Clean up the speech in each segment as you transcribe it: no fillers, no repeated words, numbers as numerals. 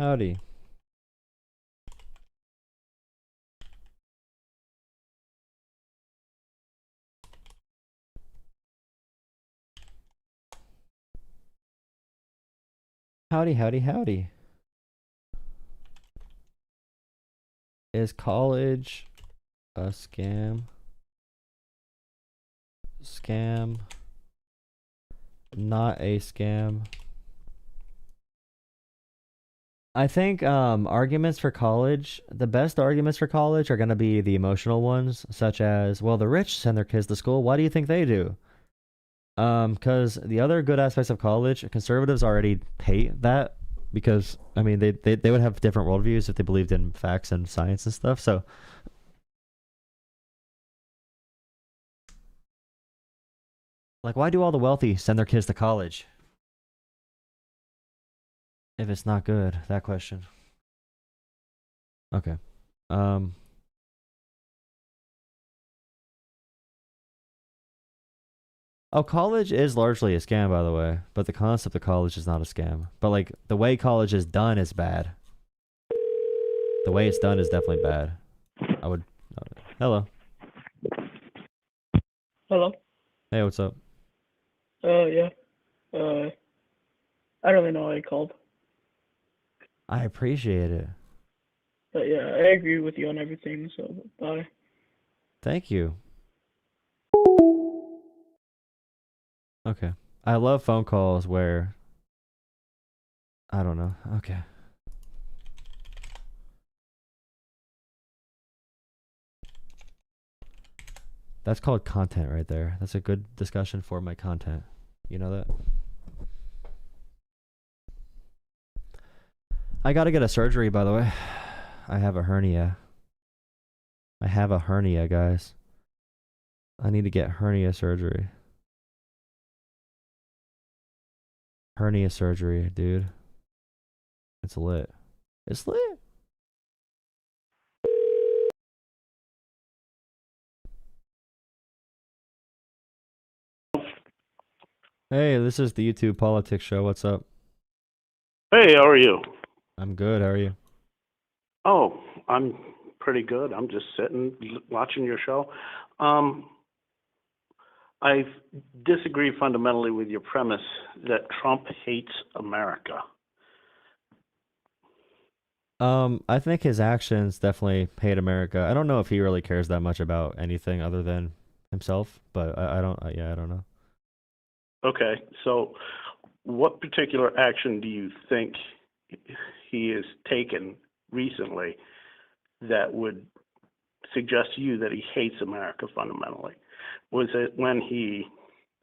Howdy. Howdy, howdy, howdy. Is college a scam? Scam. Not a scam. I think arguments for college, the best arguments for college are going to be the emotional ones, such as, well, the rich send their kids to school. Why do you think they do? Because the other good aspects of college, conservatives already hate that because, I mean, they would have different worldviews if they believed in facts and science and stuff. So, like, why do all the wealthy send their kids to college if it's not good? That question. Okay. Oh, college is largely a scam, by the way, but the concept of college is not a scam. But like the way college is done is bad. The way it's done is definitely bad. I would. Hello. Hello. Hey, what's up? Yeah. Uh, I don't really know why I called, I appreciate it. but yeah, I agree with you on everything. So bye. Thank you. Okay. I love phone calls where I don't know. Okay. That's called content right there. That's a good discussion for my content. You know that? I gotta get a surgery, by the way. I have a hernia. I have a hernia, guys. I need to get hernia surgery. Hernia surgery, dude. It's lit. It's lit. Hey, this is the YouTube Politics Show. What's up? Hey, how are you? I'm good. How are you? Oh, I'm pretty good. I'm just sitting watching your show. I disagree fundamentally with your premise that Trump hates America. I think his actions definitely hate America. I don't know if he really cares that much about anything other than himself, but I don't. Yeah, I don't know. Okay, so what particular action do you think he has taken recently that would suggest to you that he hates America fundamentally? Was it when he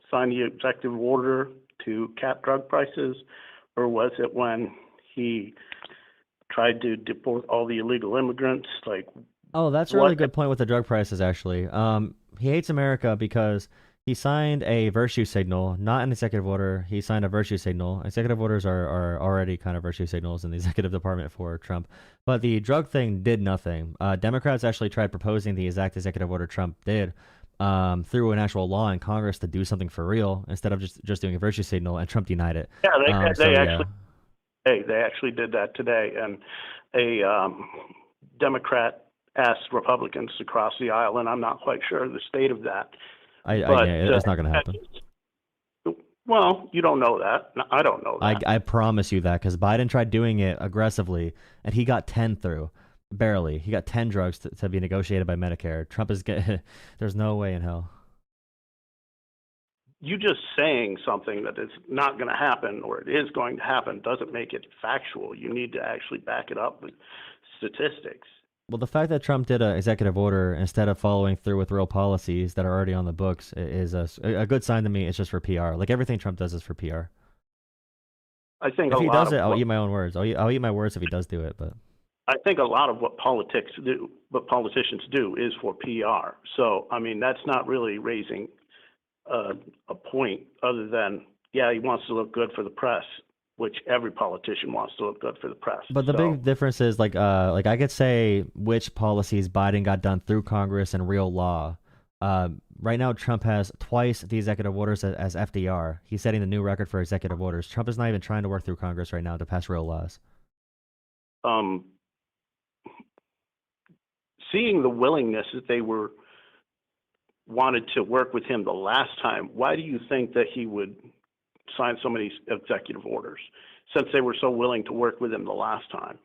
signed the executive order to cap drug prices, or was it when he tried to deport all the illegal immigrants? Like, Oh, that's a really good point with the drug prices, actually. He hates America because he signed a virtue signal, not an executive order. He signed a virtue signal. Executive orders are already kind of virtue signals in the executive department for Trump. But the drug thing did nothing. Democrats actually tried proposing the exact executive order Trump did through an actual law in Congress to do something for real instead of just doing a virtue signal, and Trump denied it. Yeah, they Yeah. actually they actually did that today, and a Democrat asked Republicans to cross the aisle, and I'm not quite sure of the state of that. Yeah, it's not going to happen. Well, you don't know that. I don't know that. I promise you that, because Biden tried doing it aggressively, and he got 10 through. Barely. He got 10 drugs to be negotiated by Medicare. Trump is getting... There's no way in hell. You just saying something that is not going to happen or it is going to happen doesn't make it factual. You need to actually back it up with statistics. Well, the fact that Trump did an executive order instead of following through with real policies that are already on the books is a good sign to me. It's just for PR. Like, everything Trump does is for PR. I think if he does it, I'll eat my own words. I'll eat my words if he does do it. But I think a lot of what politicians do is for PR. So, I mean, that's not really raising a point other than, yeah, he wants to look good for the press, which every politician wants to look good for the press. But the big difference is, like I could say which policies Biden got done through Congress and real law. Right now, Trump has twice the executive orders as FDR. He's setting the new record for executive orders. Trump is not even trying to work through Congress right now to pass real laws. um, seeing the willingness that they wanted to work with him the last time, why do you think that he would sign so many executive orders since they were so willing to work with him the last time?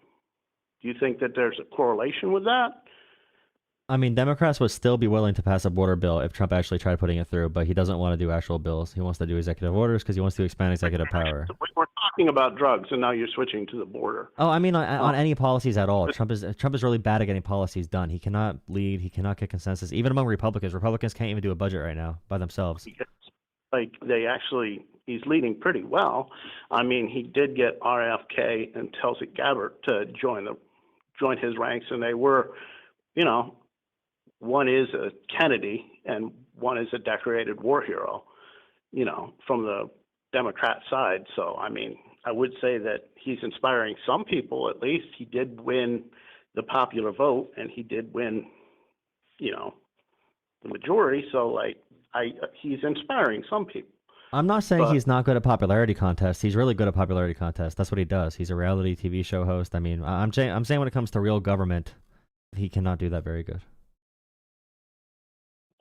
Do you think that there's a correlation with that? I mean, Democrats would still be willing to pass a border bill if Trump actually tried putting it through, but he doesn't want to do actual bills. He wants to do executive orders because he wants to expand executive power. We're talking about drugs, and now you're switching to the border. Oh, I mean, on any policies at all. Trump is really bad at getting policies done. He cannot lead. He cannot get consensus, even among Republicans. Republicans can't even do a budget right now by themselves. Like he's leading pretty well. I mean, he did get RFK and Tulsi Gabbard to join his ranks, and they were, one is a Kennedy and one is a decorated war hero, from the Democrat side. So, I mean, I would say that he's inspiring some people. At least he did win the popular vote, and he did win, the majority. So, he's inspiring some people. I'm not saying he's not good at popularity contests. He's really good at popularity contests. That's what he does. He's a reality TV show host. I mean, I'm saying when it comes to real government, he cannot do that very good.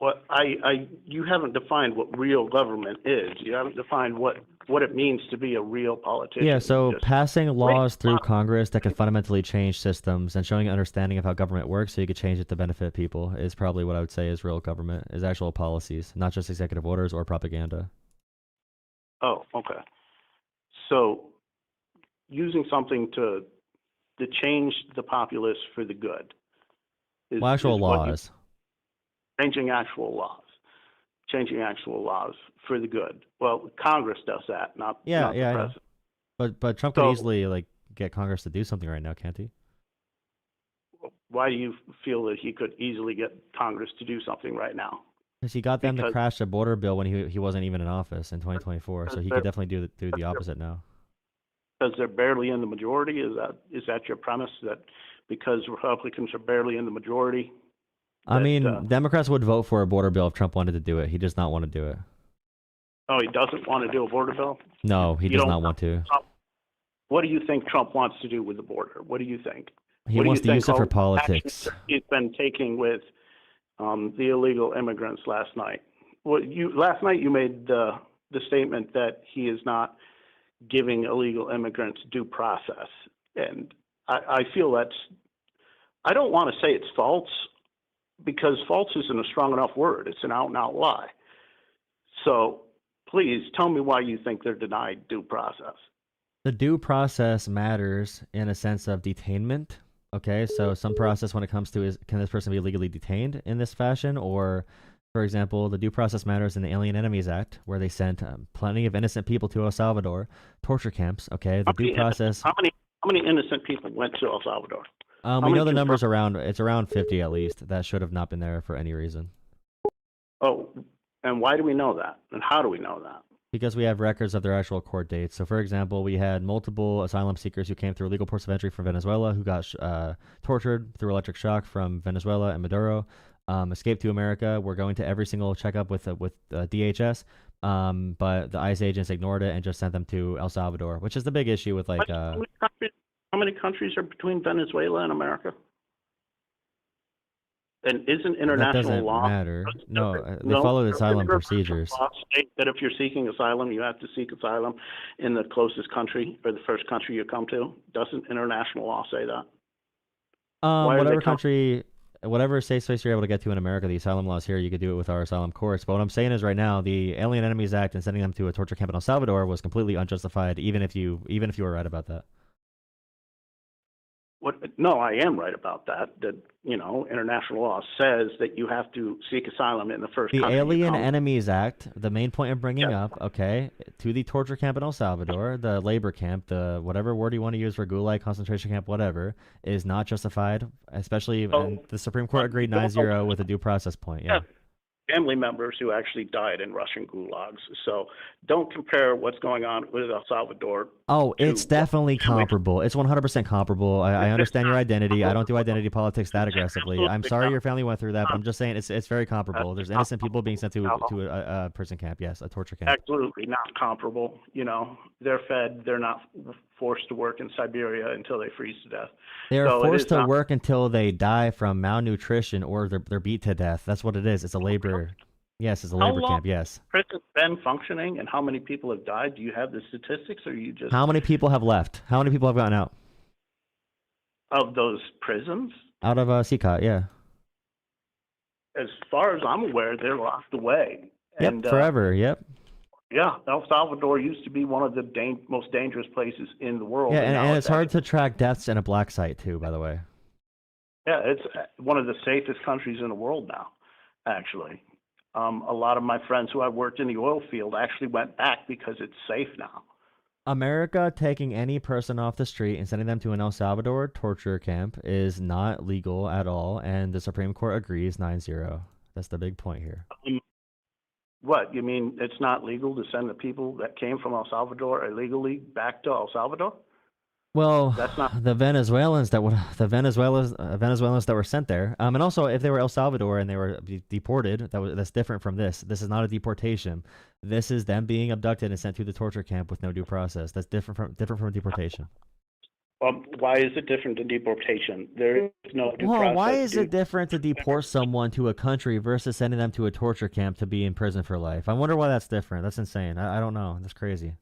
Well, you haven't defined what real government is. You haven't defined what it means to be a real politician. Yeah, so passing laws through Congress that can fundamentally change systems and showing an understanding of how government works so you could change it to benefit people is probably what I would say is real government, is actual policies, not just executive orders or propaganda. Oh, okay. So using something to change the populace for the good. Actual laws. Changing actual laws for the good. Well, Congress does that, not the president. But Trump could easily get Congress to do something right now, can't he? Why do you feel that he could easily get Congress to do something right now? Because he got them to crash a border bill when he wasn't even in office in 2024, so he could definitely do the opposite now. Because they're barely in the majority? Is that your premise, that because Republicans are barely in the majority? I mean, Democrats would vote for a border bill if Trump wanted to do it. He does not want to do it. Oh, he doesn't want to do a border bill? No, he does not want to. What do you think Trump wants to do with the border? What do you think? He wants to use it for politics. He's been taking with the illegal immigrants last night. Last night you made the statement that he is not giving illegal immigrants due process. And I feel I don't want to say it's false, because false isn't a strong enough word. It's an out and out lie. So please tell me why you think they're denied due process. The due process matters in a sense of detainment. Okay, so some process when it comes to can this person be legally detained in this fashion? Or, for example, the due process matters in the Alien Enemies Act, where they sent plenty of innocent people to El Salvador, torture camps. Okay, the due process. How many innocent people went to El Salvador? We know the number's it's around 50 at least that should have not been there for any reason. Oh, and why do we know that? And how do we know that? Because we have records of their actual court dates. So, for example, we had multiple asylum seekers who came through legal ports of entry from Venezuela who got tortured through electric shock from Venezuela and Maduro, escaped to America. We're going to every single checkup with DHS, but the ICE agents ignored it and just sent them to El Salvador, which is the big issue with How many countries are between Venezuela and America? And isn't international law? That doesn't matter. No, they follow the asylum procedures. Law state that if you're seeking asylum, you have to seek asylum in the closest country or the first country you come to. Doesn't international law say that? Whatever safe space you're able to get to in America, the asylum laws here, you could do it with our asylum courts. But what I'm saying is right now, the Alien Enemies Act and sending them to a torture camp in El Salvador was completely unjustified, even if you were right about that. No, I am right about that. That international law says that you have to seek asylum in the first country. The Alien Enemies Act, the main point I'm bringing up, okay, to the torture camp in El Salvador, the labor camp, the whatever word you want to use for gulag, concentration camp, whatever, is not justified, especially and the Supreme Court agreed 9-0 with a due process point. Yeah. Family members who actually died in Russian gulags. So don't compare what's going on with El Salvador. Oh, it's definitely comparable. It's 100% comparable. I understand your identity. I don't do identity politics that aggressively. I'm sorry your family went through that, but I'm just saying it's very comparable. There's innocent people being sent to a prison camp. Yes, a torture camp. Absolutely not comparable. They're fed. They're not forced to work in Siberia until they freeze to death. They are So it forced is to not- work until they die from malnutrition or they're beat to death. That's what it is. It's a labor. Yes, it's a How labor long camp. Yes. has prison been functioning, and how many people have died? Do you have the statistics, or you just How many people have left? How many people have gotten out? of those prisons? Out of CCOT, yeah. As far as I'm aware, they're locked away. Yep, And, forever. Yep. Yeah, El Salvador used to be one of the most dangerous places in the world. Yeah, now and it's hard to track deaths in a black site too, by the way. Yeah, it's one of the safest countries in the world now, actually. A lot of my friends who have worked in the oil field actually went back because it's safe now. America taking any person off the street and sending them to an El Salvador torture camp is not legal at all, and the Supreme Court agrees 9-0. That's the big point here. What, you mean it's not legal to send the people that came from El Salvador illegally back to El Salvador? Well, That's not- the Venezuelans that Venezuelans that were sent there, and also if they were El Salvador and they were deported, that's different from this. This is not a deportation. This is them being abducted and sent to the torture camp with no due process. That's different from deportation. Why is it different than deportation? There is no due Well, process. why is it different to deport someone to a country versus sending them to a torture camp to be in prison for life? I wonder why that's different. That's insane. I don't know. That's crazy.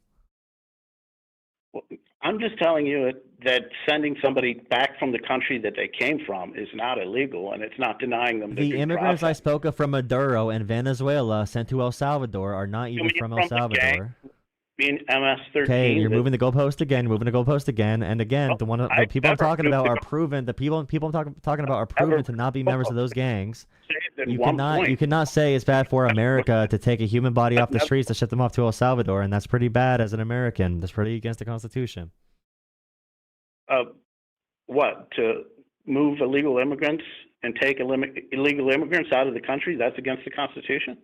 I'm just telling you that sending somebody back from the country that they came from is not illegal, and it's not denying them The due immigrants I process. spoke of from Maduro and Venezuela sent to El Salvador are not even mean from from El the gang? Salvador. Being MS-13. Okay, you're that- moving the goalpost again, and again. Oh, The I people I'm never talking moved about the are proven. The people I'm talking about are proven to not be members of those gangs. At You one cannot point, say it's bad for America to take a human body off the streets to ship them off to El Salvador, and that's pretty bad as an American. That's pretty against the Constitution. what, to move illegal immigrants and take illegal immigrants out of the country? That's against the Constitution?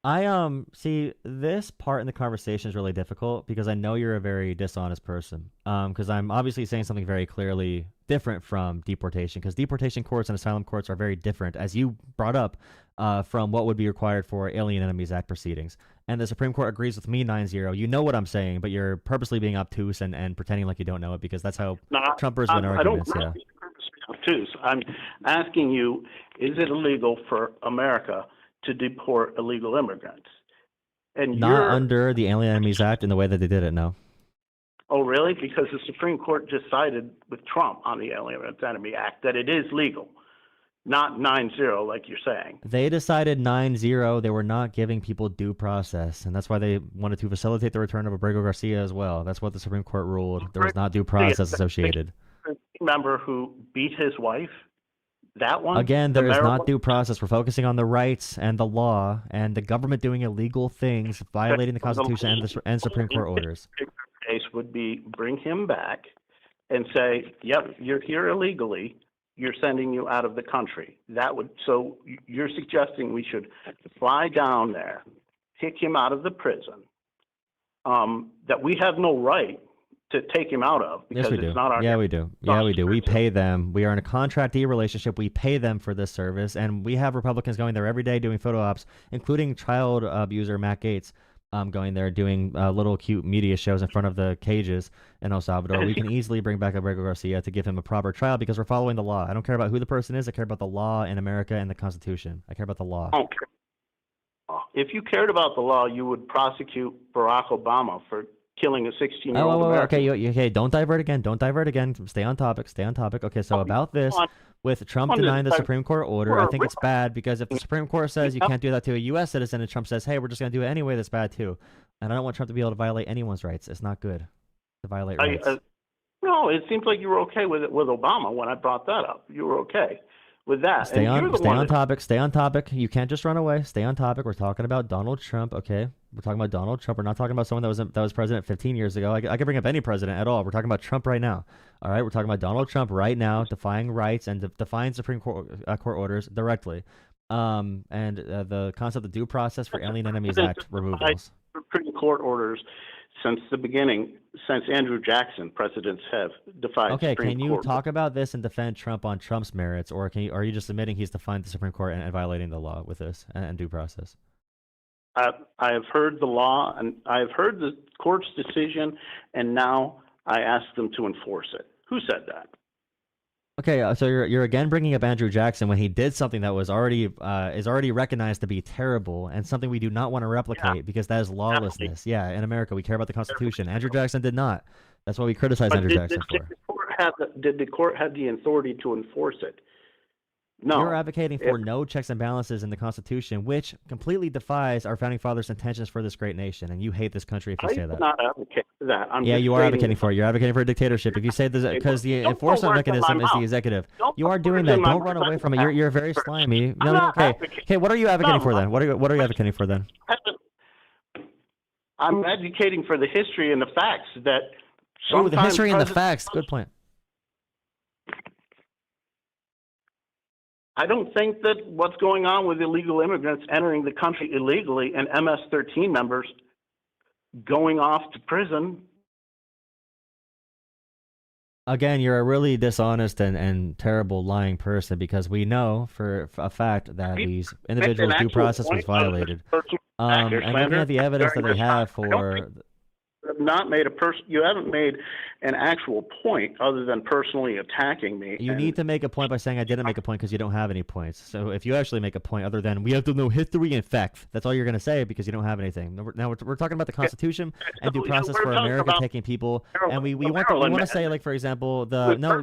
I see this part in the conversation is really difficult because I know you're a very dishonest person. Because I'm obviously saying something very clearly different from deportation, because deportation courts and asylum courts are very different, as you brought up, from what would be required for Alien Enemies Act proceedings. And the Supreme Court agrees with me 9-0. You know what I'm saying, but you're purposely being obtuse and pretending like you don't know it, because that's how Trumpers win arguments. I don't obtuse. I'm asking you, is it illegal for America to deport illegal immigrants? And Not under the Alien Enemies Act in the way that they did it, no. Oh, really? Because the Supreme Court decided with Trump on the Alien Enemy Act that it is legal, not 9-0 like you're saying. They decided 9-0. They were not giving people due process, and that's why they wanted to facilitate the return of Abrego Garcia as well. That's what the Supreme Court ruled. There was not due process associated. Remember who beat his wife? That one? Again, The there is mayor not one? due process. We're focusing on the rights and the law and the government doing illegal things, violating the Constitution and Supreme Court orders. Case would be bring him back and say, yep, you're here illegally. You're sending you out of the country. So you're suggesting we should fly down there, kick him out of the prison, that we have no right to take him out of because Yes, we it's do. not our. Yeah, we do. Yeah, we do. We pay them. We are in a contractee relationship. We pay them for this service, and we have Republicans going there every day doing photo ops, including child abuser Matt Gaetz, going there doing little cute media shows in front of the cages in El Salvador. We can easily bring back Abrego Garcia to give him a proper trial because we're following the law. I don't care about who the person is. I care about the law in America and the Constitution. I care about the law. Okay. If you cared about the law, you would prosecute Barack Obama for killing a 16-year-old American. Okay, don't divert again. Stay on topic. Okay, so about this, with Trump denying the Supreme Court order, I think it's bad because if the Supreme Court says you can't do that to a U.S. citizen and Trump says, hey, we're just going to do it anyway, that's bad too. And I don't want Trump to be able to violate anyone's rights. It's not good to violate rights. No, it seems like you were okay with it with Obama when I brought that up. You were okay with that. Stay on topic. You can't just run away. Stay on topic. We're talking about Donald Trump, okay? We're talking about Donald Trump. We're not talking about someone that was president 15 years ago. I could bring up any president at all. We're talking about Trump right now. All right, we're talking about Donald Trump right now, defying rights and defying Supreme Court orders directly. And the concept of due process for Alien Enemies Act removals. Supreme Court orders since the beginning, since Andrew Jackson, presidents have defied Okay, Supreme can you Court. talk about this and defend Trump on Trump's merits, or are you just admitting he's defied the Supreme Court and violating the law with this and due process? I have heard the law, and I have heard the court's decision, and now I asked them to enforce it. Who said that? Okay, so you're again bringing up Andrew Jackson when he did something that was already is already recognized to be terrible and something we do not want to replicate because that is lawlessness. Yeah, in America we care about the Constitution. Andrew Jackson did not. That's why we criticize Andrew Jackson for. Did the court have the authority to enforce it? No. You're advocating for no checks and balances in the Constitution, which completely defies our founding fathers' intentions for this great nation, and you hate this country if you say that. I'm not advocating for that. You are advocating for it. You're advocating for a dictatorship. If you say this, because the enforcement mechanism is the executive. You are doing that. Don't run away from it. You're very slimy. No, okay. Okay, what are you advocating for then? What are you advocating for then? I'm advocating for the history and the facts that. Oh, the history and the facts. Good point. I don't think that what's going on with illegal immigrants entering the country illegally and MS-13 members going off to prison. Again, you're a really dishonest and terrible lying person because we know for a fact that these individuals' due process was violated. And looking at the evidence that they have for... You haven't made an actual point other than personally attacking me. You need to make a point by saying I didn't make a point because you don't have any points. So if you actually make a point other than we have to know history and facts, that's all you're going to say because you don't have anything. Now we're talking about the Constitution and due process for America taking people, and we want to say, like, for example,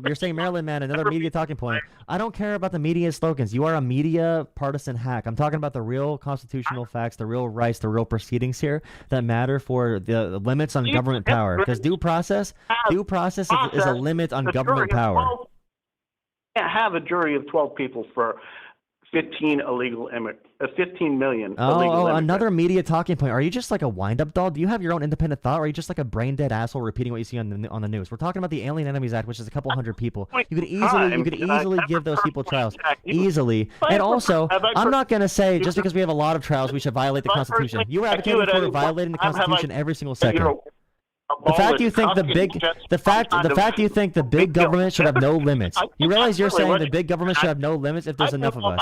you're saying Maryland man, another media talking point. I don't care about the media slogans. You are a media partisan hack. I'm talking about the real constitutional facts, the real rights, the real proceedings here that matter for the limits on government power, because due process is a limit on government power. You can't have a jury of 12 people for 15 million illegal immigrants. Another media talking point. Are you just like a wind-up doll? Do you have your own independent thought, or are you just like a brain-dead asshole repeating what you see on the news? We're talking about the Alien Enemies Act, which is a couple hundred people. You could easily give those people trials. Easily. And also, I'm not going to say just because we have a lot of trials, we should violate the Constitution. You are advocating for violating the Constitution every single second. The fact you think you think the big government should have no limits. You realize you're saying the big government should have no limits if there's enough of us.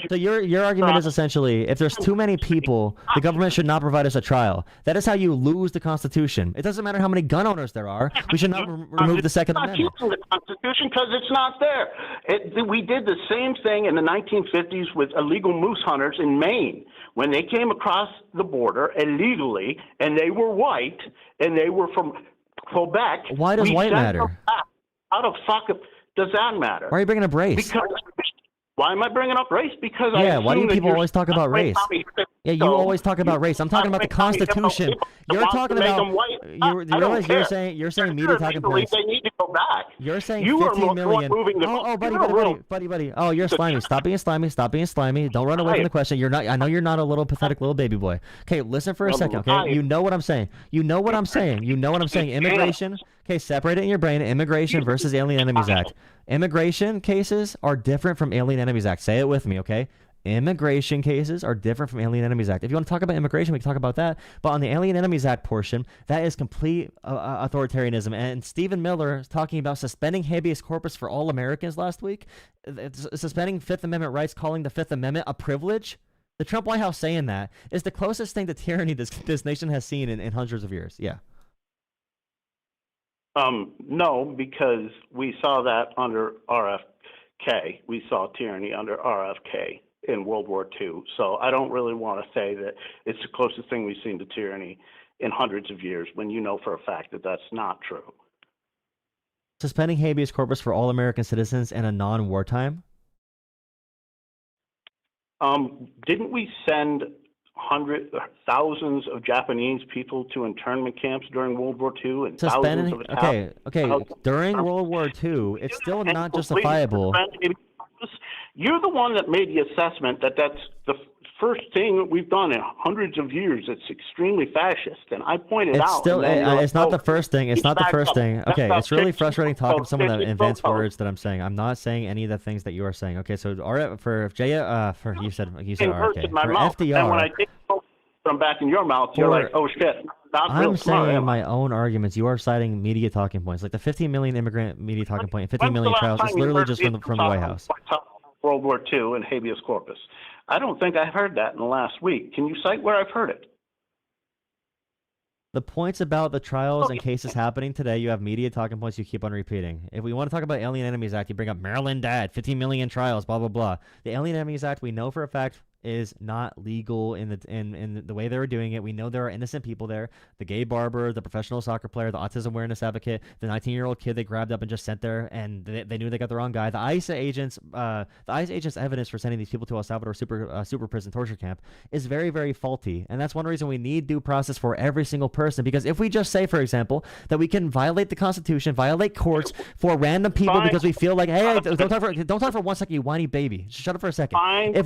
So your argument is essentially if there's too many people, the government should not provide us a trial. That is how you lose the Constitution. It doesn't matter how many gun owners there are. We should not remove the Second Amendment. The Constitution because it's not there. We did the same thing in the 1950s with illegal moose hunters in Maine. When they came across the border illegally, and they were white, and they were from Quebec. Why does white matter? How the fuck does that matter? Why are you bringing up race? Why am I bringing up race? Because why do people always talk about race? Yeah, you always talk about race. I'm talking about the Constitution. You're talking about. You're saying media talking points. They need to go back. You're saying 15 million. Buddy. Oh, you're slimy. Stop being slimy. Don't run away from the question. You're not. I know you're not a little pathetic little baby boy. Okay, listen for a second. Okay, you know what I'm saying. Immigration. Okay, separate it in your brain. Immigration versus Alien Enemies Act. Immigration cases are different from Alien Enemies Act. Say it with me, okay? Immigration cases are different from Alien Enemies Act. If you want to talk about immigration, we can talk about that. But on the Alien Enemies Act portion, that is complete authoritarianism. And Stephen Miller is talking about suspending habeas corpus for all Americans last week, suspending Fifth Amendment rights, calling the Fifth Amendment a privilege. The Trump White House saying that is the closest thing to tyranny this nation has seen in hundreds of years. Yeah. No, because we saw that under RFK. We saw tyranny under RFK in World War II. So I don't really want to say that it's the closest thing we've seen to tyranny in hundreds of years when you know for a fact that that's not true. Suspending habeas corpus for all American citizens in a non-wartime? Didn't we send thousands of Japanese people to internment camps during World War II and thousands of during World War II, it's still not justifiable. You're the one that made the assessment that that's the first thing that we've done in hundreds of years. It's extremely fascist, and I pointed out. It's not the first thing. It's not the first thing. Okay, it's really frustrating talking to someone that invents words that I'm saying. I'm not saying any of the things that you are saying. Okay, so you said RFK. For FDR. When I take from back in your mouth, you're like, oh shit. I'm saying my own arguments. You are citing media talking points, like the 15 million immigrant media talking point, and 15 million trials. It's literally just from the White House. World War II and habeas corpus. I don't think I've heard that in the last week. Can you cite where I've heard it? The points about the trials and cases happening today, you have media talking points you keep on repeating. If we want to talk about Alien Enemies Act, you bring up Maryland Dad, 15 million trials, blah, blah, blah. The Alien Enemies Act, we know for a fact, is not legal in the way they were doing it. We know there are innocent people there. The gay barber, the professional soccer player, the autism awareness advocate, the 19-year-old kid they grabbed up and just sent there, and they knew they got the wrong guy. The ICE agents evidence for sending these people to El Salvador super prison torture camp is very, very faulty, and that's one reason we need due process for every single person. Because if we just say, for example, that we can violate the Constitution, violate courts for random people Fine. because we feel like, hey, don't talk for 1 second, you whiny baby. Shut up for a second. Fine.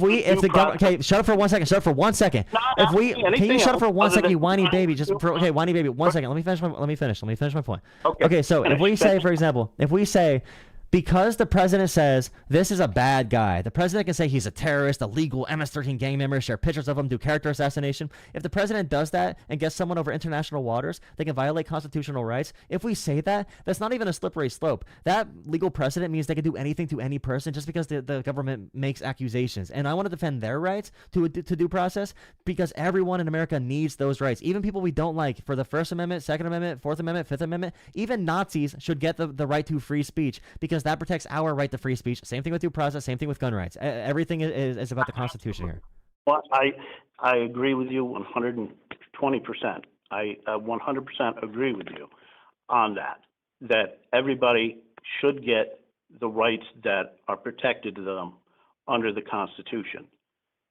Okay, shut up for 1 second. Shut up for 1 second. Can you shut up for 1 second, you whiny baby? Okay, whiny baby. 1 second. Let me finish my point. Okay, so if we say, for example, because the president says this is a bad guy, the president can say he's a terrorist, a legal MS-13 gang member, share pictures of him, do character assassination. If the president does that and gets someone over international waters, they can violate constitutional rights. If we say that, that's not even a slippery slope. That legal precedent means they can do anything to any person just because the government makes accusations. And I want to defend their rights to due process, because everyone in America needs those rights. Even people we don't like, for the First Amendment, Second Amendment, Fourth Amendment, Fifth Amendment, even Nazis should get the right to free speech, because that protects our right to free speech. Same thing with due process, same thing with gun rights. Everything is about the Constitution here. Well, I agree with you 120%. I 100% agree with you on that everybody should get the rights that are protected to them under the Constitution.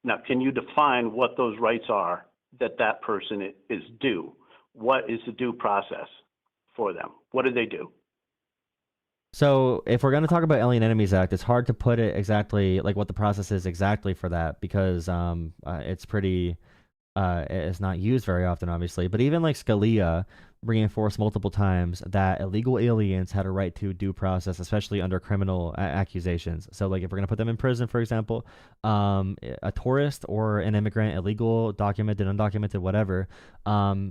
Now, can you define what those rights are that person is due? What is the due process for them? What do they do? So if we're going to talk about Alien Enemies Act, it's hard to put it exactly like what the process is exactly for that, because it's pretty it's not used very often, obviously. But even like Scalia reinforced multiple times that illegal aliens had a right to due process, especially under criminal accusations. So like if we're going to put them in prison, for example, a tourist or an immigrant, illegal, documented, undocumented, whatever,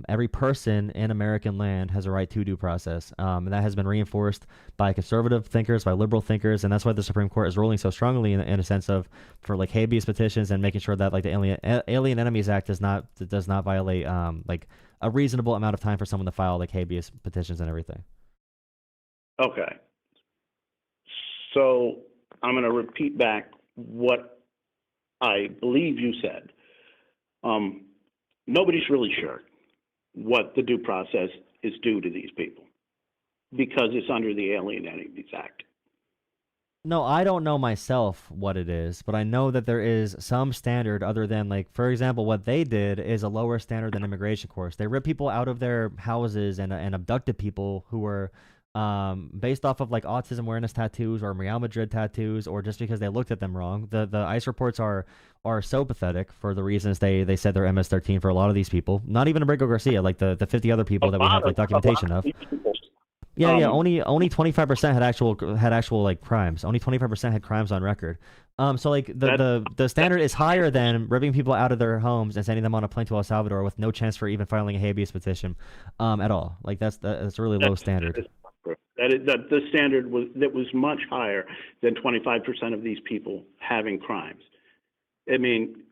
every person in American land has a right to due process. And that has been reinforced by conservative thinkers, by liberal thinkers, and that's why the Supreme Court is ruling so strongly in a sense of for like habeas petitions and making sure that like the Alien Enemies Act does not violate like a reasonable amount of time for someone to file like habeas petitions and everything. Okay. So I'm going to repeat back what I believe you said. Nobody's really sure what the due process is due to these people because it's under the Alien Enemies Act. No, I don't know myself what it is, but I know that there is some standard other than, like, for example, what they did is a lower standard than immigration courts. They ripped people out of their houses and abducted people who were based off of like autism awareness tattoos or Real Madrid tattoos, or just because they looked at them wrong. The ICE reports are so pathetic for the reasons they said they're MS-13 for a lot of these people. Not even Abrigo Garcia, like the 50 other people that we have like documentation of. Yeah, only 25% had actual like crimes. Only 25% had crimes on record. So like the standard is higher than ripping people out of their homes and sending them on a plane to El Salvador with no chance for even filing a habeas petition, at all. Like that's a really low standard. That the standard was much higher than 25% of these people having crimes. I mean,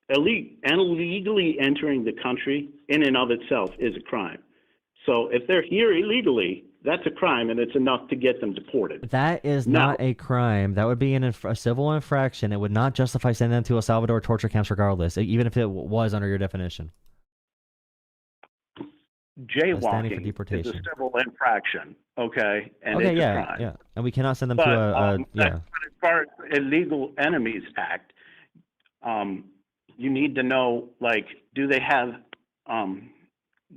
illegally entering the country in and of itself is a crime. So if they're here illegally, that's a crime, and it's enough to get them deported. That is not a crime. That would be a civil infraction. It would not justify sending them to El Salvador torture camps regardless, even if it was under your definition. Jaywalking is a civil infraction, okay? And it's a crime. Yeah. And we cannot send them to But as far as Illegal Enemies Act, you need to know, like, do they have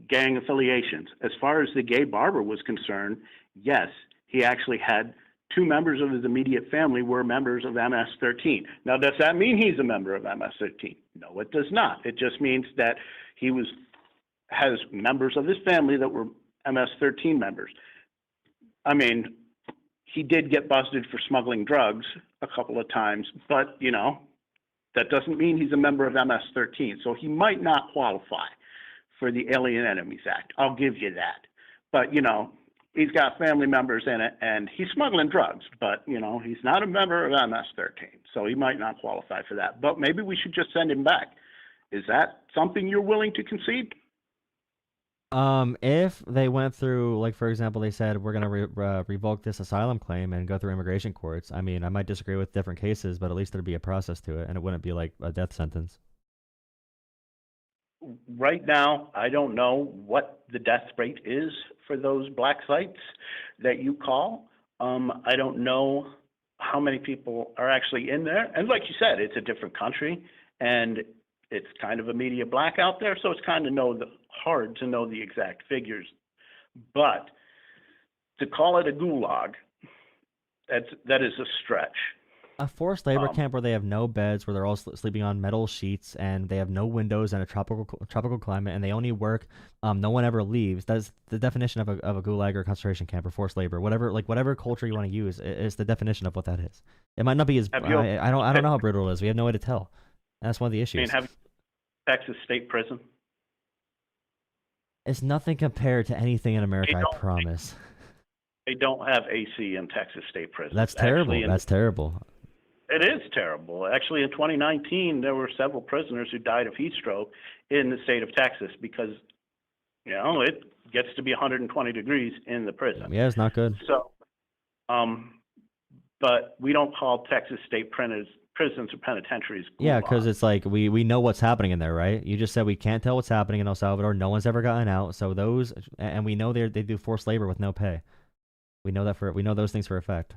gang affiliations? As far as the gay barber was concerned, yes, he actually had 2 members of his immediate family were members of MS-13. Now, does that mean he's a member of MS-13? No, it does not. It just means that he has members of his family that were MS-13 members. I mean, he did get busted for smuggling drugs a couple of times, but, that doesn't mean he's a member of MS-13. So he might not qualify for the Alien Enemies Act. I'll give you that. But, he's got family members in it, and he's smuggling drugs, but, he's not a member of MS-13, so he might not qualify for that. But maybe we should just send him back. Is that something you're willing to concede? If they went through, like, for example, they said we're gonna revoke this asylum claim and go through immigration courts. I mean, I might disagree with different cases, but at least there'd be a process to it, and it wouldn't be like a death sentence. Right now, I don't know what the death rate is for those black sites that you call. I don't know how many people are actually in there. And like you said, it's a different country, and it's kind of a media blackout there, so it's kind of hard to know the exact figures. But to call it a gulag, that is a stretch. A forced labor camp where they have no beds, where they're all sleeping on metal sheets, and they have no windows and a tropical climate, and they only work. No one ever leaves. That's the definition of a gulag or concentration camp or forced labor. Whatever culture you want to use is the definition of what that is. It might not be as I don't know how brutal it is. We have no way to tell. And that's one of the issues. I mean, have you Texas State Prison? It's nothing compared to anything in America. I promise. They don't have AC in Texas State Prison. That's terrible. That's terrible. It is terrible. Actually, in 2019, there were several prisoners who died of heat stroke in the state of Texas because, it gets to be 120 degrees in the prison. Yeah, it's not good. So, but we don't call Texas state prisons or penitentiaries gulag. Yeah, because it's like we know what's happening in there, right? You just said we can't tell what's happening in El Salvador. No one's ever gotten out. So those, and we know they do forced labor with no pay. We know those things for a fact.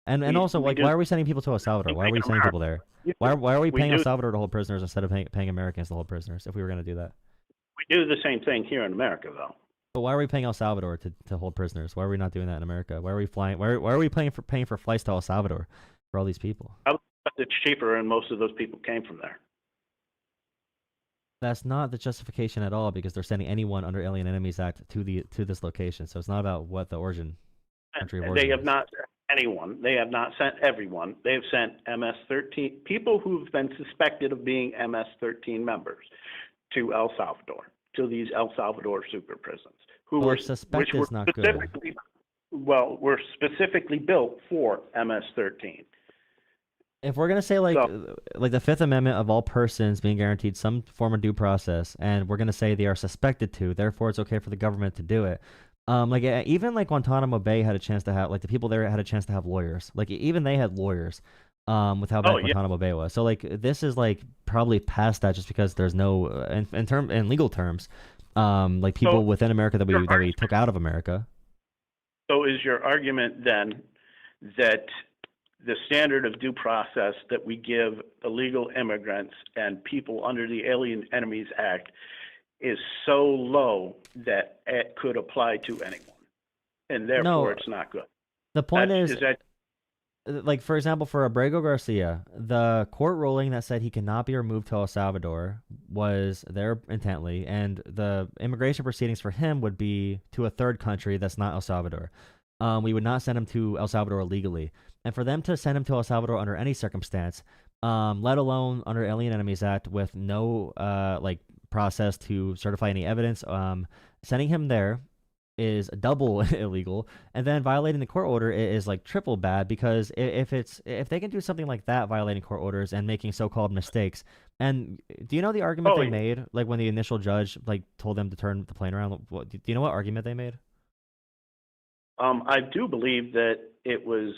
And also, like, why are we sending people to El Salvador? Why are we sending people there? Why are we paying El Salvador to hold prisoners instead of paying Americans to hold prisoners if we were going to do that? We do the same thing here in America, though. But why are we paying El Salvador to hold prisoners? Why are we not doing that in America? Why are we flying? Why are we paying for flights to El Salvador for all these people? It's cheaper, and most of those people came from there. That's not the justification at all, because they're sending anyone under Alien Enemies Act to this location. So it's not about what the country of origin. They have not sent anyone. They have not sent everyone. They have sent MS-13 people who've been suspected of being MS-13 members to El Salvador, to these El Salvador super prisons, suspect is not good. Were specifically built for MS-13. If we're gonna say like the Fifth Amendment of all persons being guaranteed some form of due process, and we're gonna say they are suspected to, therefore it's okay for the government to do it. Even like Guantanamo Bay had a chance to have, like, the people there had a chance to have lawyers. Like, even they had lawyers. With how bad Guantanamo Bay was. So like this is like probably past that, just because there's no in legal terms, like people within America that we took out of America. So is your argument then that the standard of due process that we give illegal immigrants and people under the Alien Enemies Act is so low that it could apply to anyone, and therefore it's not good? The point is that, like, for example, for Abrego Garcia, the court ruling that said he cannot be removed to El Salvador was there intently, and the immigration proceedings for him would be to a third country that's not El Salvador. We would not send him to El Salvador legally. And for them to send him to El Salvador under any circumstance, let alone under Alien Enemies Act with no process to certify any evidence, sending him there is double illegal, and then violating the court order is like triple bad, because if they can do something like that, violating court orders and making so-called mistakes. And do you know the argument they made, like when the initial judge like told them to turn the plane around? Do you know what argument they made? I do believe that it was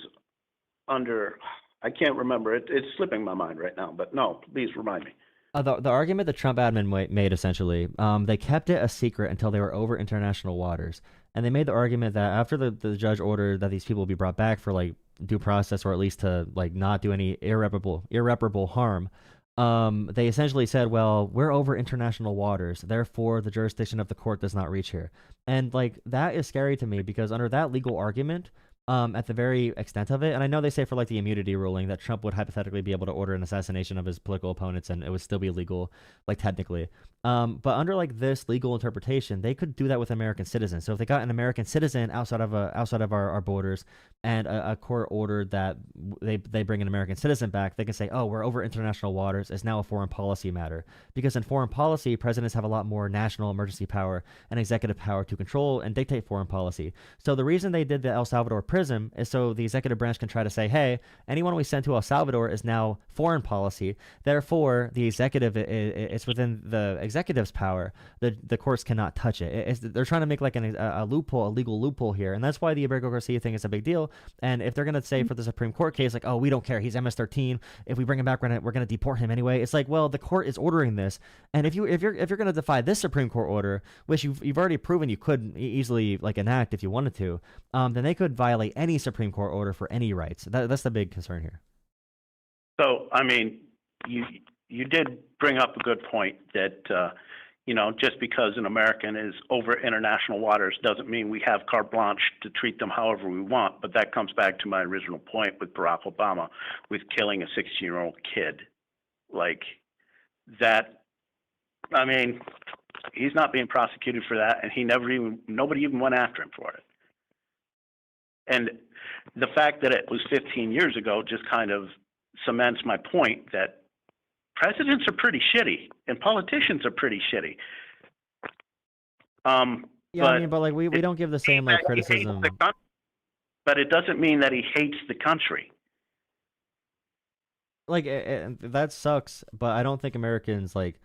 under, I can't remember it. It's slipping my mind right now, but no, please remind me. The argument the Trump admin made, essentially, they kept it a secret until they were over international waters. And they made the argument that after the judge ordered that these people be brought back for like due process, or at least to like not do any irreparable harm, they essentially said, well, we're over international waters, therefore the jurisdiction of the court does not reach here. And like that is scary to me, because under that legal argument, at the very extent of it, and I know they say for like the immunity ruling that Trump would hypothetically be able to order an assassination of his political opponents and it would still be legal, like technically. But under like this legal interpretation, they could do that with American citizens. So if they got an American citizen outside of our borders, and a court ordered that they bring an American citizen back, they can say, oh, we're over international waters. It's now a foreign policy matter, because in foreign policy, presidents have a lot more national emergency power and executive power to control and dictate foreign policy. So the reason they did the El Salvador prison is so the executive branch can try to say, hey, anyone we send to El Salvador is now foreign policy. Therefore, the executive, it's within the executive's power, the courts cannot touch it. They're trying to make like a loophole, a legal loophole here, and that's why the Abrego Garcia thing is a big deal. And if they're gonna say for the Supreme Court case, like, oh, we don't care, he's MS-13. If we bring him back, we're gonna deport him anyway. It's like, well, the court is ordering this, and if you're gonna defy this Supreme Court order, which you've already proven you could easily like enact if you wanted to, then they could violate any Supreme Court order for any rights. That's the big concern here. So, I mean, you did bring up a good point that, just because an American is over international waters doesn't mean we have carte blanche to treat them however we want. But that comes back to my original point with Barack Obama, with killing a 16-year-old kid. Like that, I mean, he's not being prosecuted for that, and nobody even went after him for it. And the fact that it was 15 years ago just kind of cements my point that presidents are pretty shitty and politicians are pretty shitty. But like we don't give the same like criticism. But it doesn't mean that he hates the country. Like that sucks, but I don't think Americans like.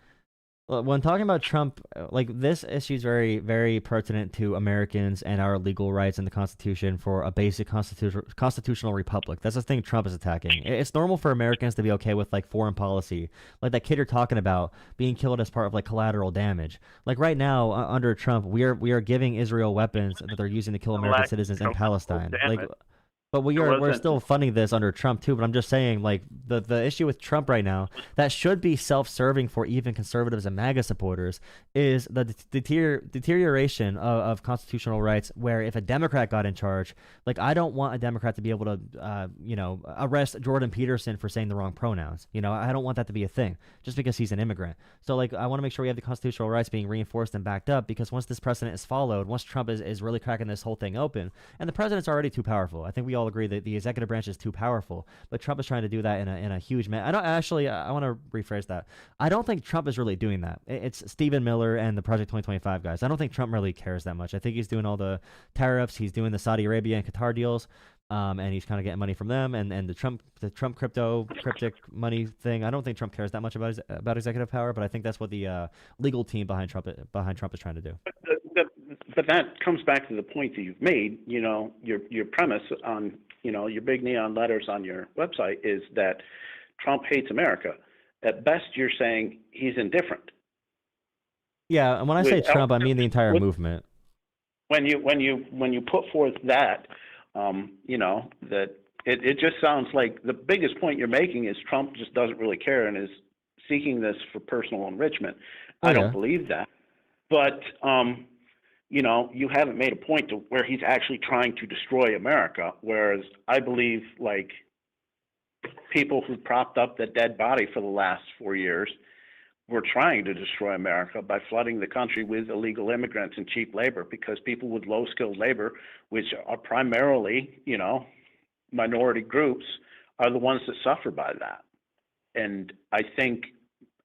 When talking about Trump, like this issue is very, very pertinent to Americans and our legal rights in the Constitution for a basic constitutional republic. That's the thing Trump is attacking. It's normal for Americans to be okay with like foreign policy, like that kid you're talking about being killed as part of like collateral damage. Like right now under Trump, we are giving Israel weapons that they're using to kill American citizens in Palestine. Like. But we're still funding this under Trump too. But I'm just saying, like the issue with Trump right now that should be self-serving for even conservatives and MAGA supporters is the deterioration of constitutional rights. Where if a Democrat got in charge, like I don't want a Democrat to be able to, arrest Jordan Peterson for saying the wrong pronouns. I don't want that to be a thing just because he's an immigrant. So like I want to make sure we have the constitutional rights being reinforced and backed up, because once this precedent is followed, once Trump is really cracking this whole thing open, and the president's already too powerful. I think we all agree that the executive branch is too powerful, but Trump is trying to do that in a huge I want to rephrase that. I don't think Trump is really doing that. It's Stephen Miller and the Project 2025 guys. I don't think Trump really cares that much. I think he's doing all the tariffs, he's doing the Saudi Arabia and Qatar deals, and he's kind of getting money from them, and the Trump cryptic money thing. I don't think Trump cares that much about executive power, but I think that's what the legal team behind Trump is trying to do. But that comes back to the point that you've made. Your premise on your big neon letters on your website is that Trump hates America. At best, you're saying he's indifferent. Yeah, and when I say Trump, I mean the entire movement. When you put forth that, that it just sounds like the biggest point you're making is Trump just doesn't really care and is seeking this for personal enrichment. I don't believe that, but you haven't made a point to where he's actually trying to destroy America. Whereas I believe like people who propped up the dead body for the last 4 years were trying to destroy America by flooding the country with illegal immigrants and cheap labor, because people with low skilled labor, which are primarily, minority groups, are the ones that suffer by that. And I think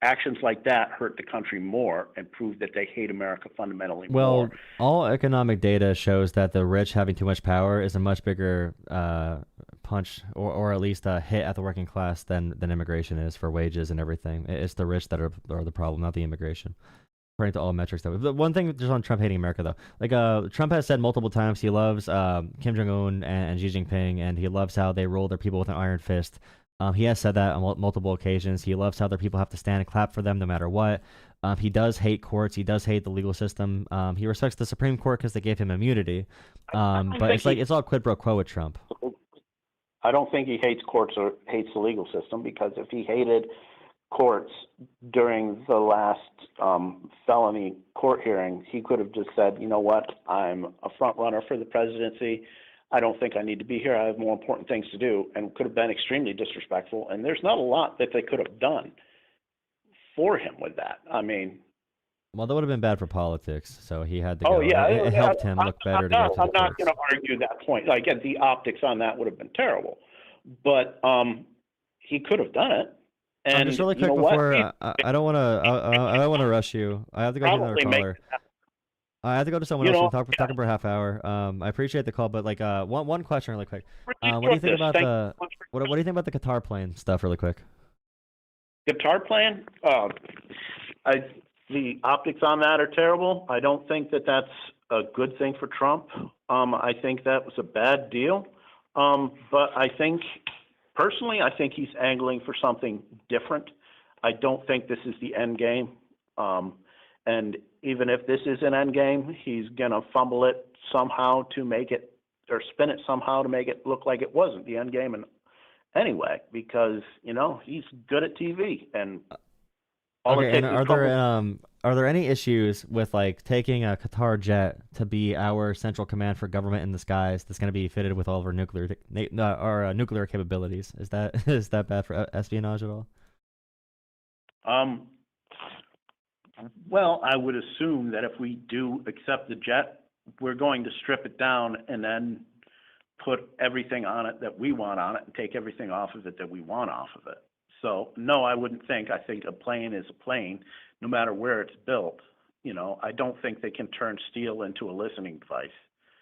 actions like that hurt the country more and prove that they hate America fundamentally more. Well, all economic data shows that the rich having too much power is a much bigger punch, or at least a hit at the working class than immigration is for wages and everything. It's the rich that are the problem, not the immigration, according to all metrics. But one thing just on Trump hating America, though, like Trump has said multiple times he loves Kim Jong-un and Xi Jinping, and he loves how they rule their people with an iron fist. He has said that on multiple occasions. He loves how their people have to stand and clap for them no matter what. He does hate courts. He does hate the legal system. He respects the Supreme Court because they gave him immunity. But it's all quid pro quo with Trump. I don't think he hates courts or hates the legal system, because if he hated courts during the last felony court hearing, he could have just said, you know what, I'm a front runner for the presidency. I don't think I need to be here. I have more important things to do, and could have been extremely disrespectful. And there's not a lot that they could have done for him with that. I mean, well, that would have been bad for politics, so he had to go. Oh, yeah. It helped him look better to go to the courts. I'm not going to argue that point. Like, the optics on that would have been terrible. But he could have done it. And just really quick before, I don't want to rush you. I have to go to another caller. I have to go to someone else. We'll talk for a half hour. I appreciate the call, but like one question really quick. What do you think about what do you think about the Qatar plane stuff really quick? Qatar plane? the optics on that are terrible. I don't think that that's a good thing for Trump. I think that was a bad deal. But I think, personally, I think he's angling for something different. I don't think this is the end game. And even if this is an end game, he's going to fumble it somehow to make it, or spin it somehow to make it look like it wasn't the end game. And anyway, because, he's good at TV, and all it Okay, takes and is are there any issues with like taking a Qatar jet to be our central command for government in the skies that's going to be fitted with all of our nuclear capabilities? Is that is that bad for espionage at all? Well, I would assume that if we do accept the jet, we're going to strip it down and then put everything on it that we want on it and take everything off of it that we want off of it. So, no, I wouldn't think. I think a plane is a plane, no matter where it's built. I don't think they can turn steel into a listening device.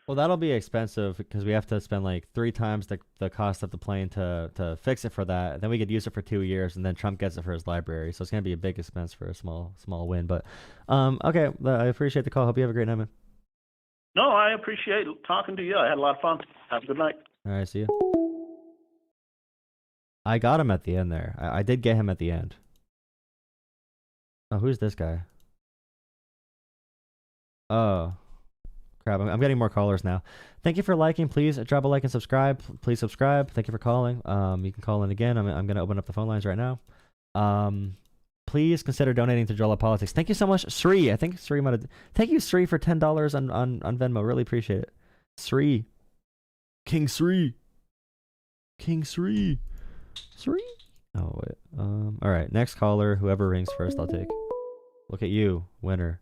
Well, that'll be expensive because we have to spend like 3 times the cost of the plane to fix it for that. Then we could use it for 2 years, and then Trump gets it for his library. So it's gonna be a big expense for a small win. But okay, I appreciate the call. Hope you have a great night, man. No, I appreciate talking to you. I had a lot of fun. Have a good night. All right, see you. I got him at the end there. I did get him at the end. Oh, who's this guy? Oh, crap. I'm getting more callers now. Thank you for liking. Please drop a like and subscribe. Please subscribe. Thank you for calling. You can call in again. I'm going to open up the phone lines right now. Please consider donating to Jolah Politics. Thank you so much, Sri. I think Sri might have... Thank you, Sri, for $10 on Venmo. Really appreciate it. Sri. King Sri. King Sri. Sri? Oh, wait. All right. Next caller. Whoever rings first, I'll take. Look at you, winner.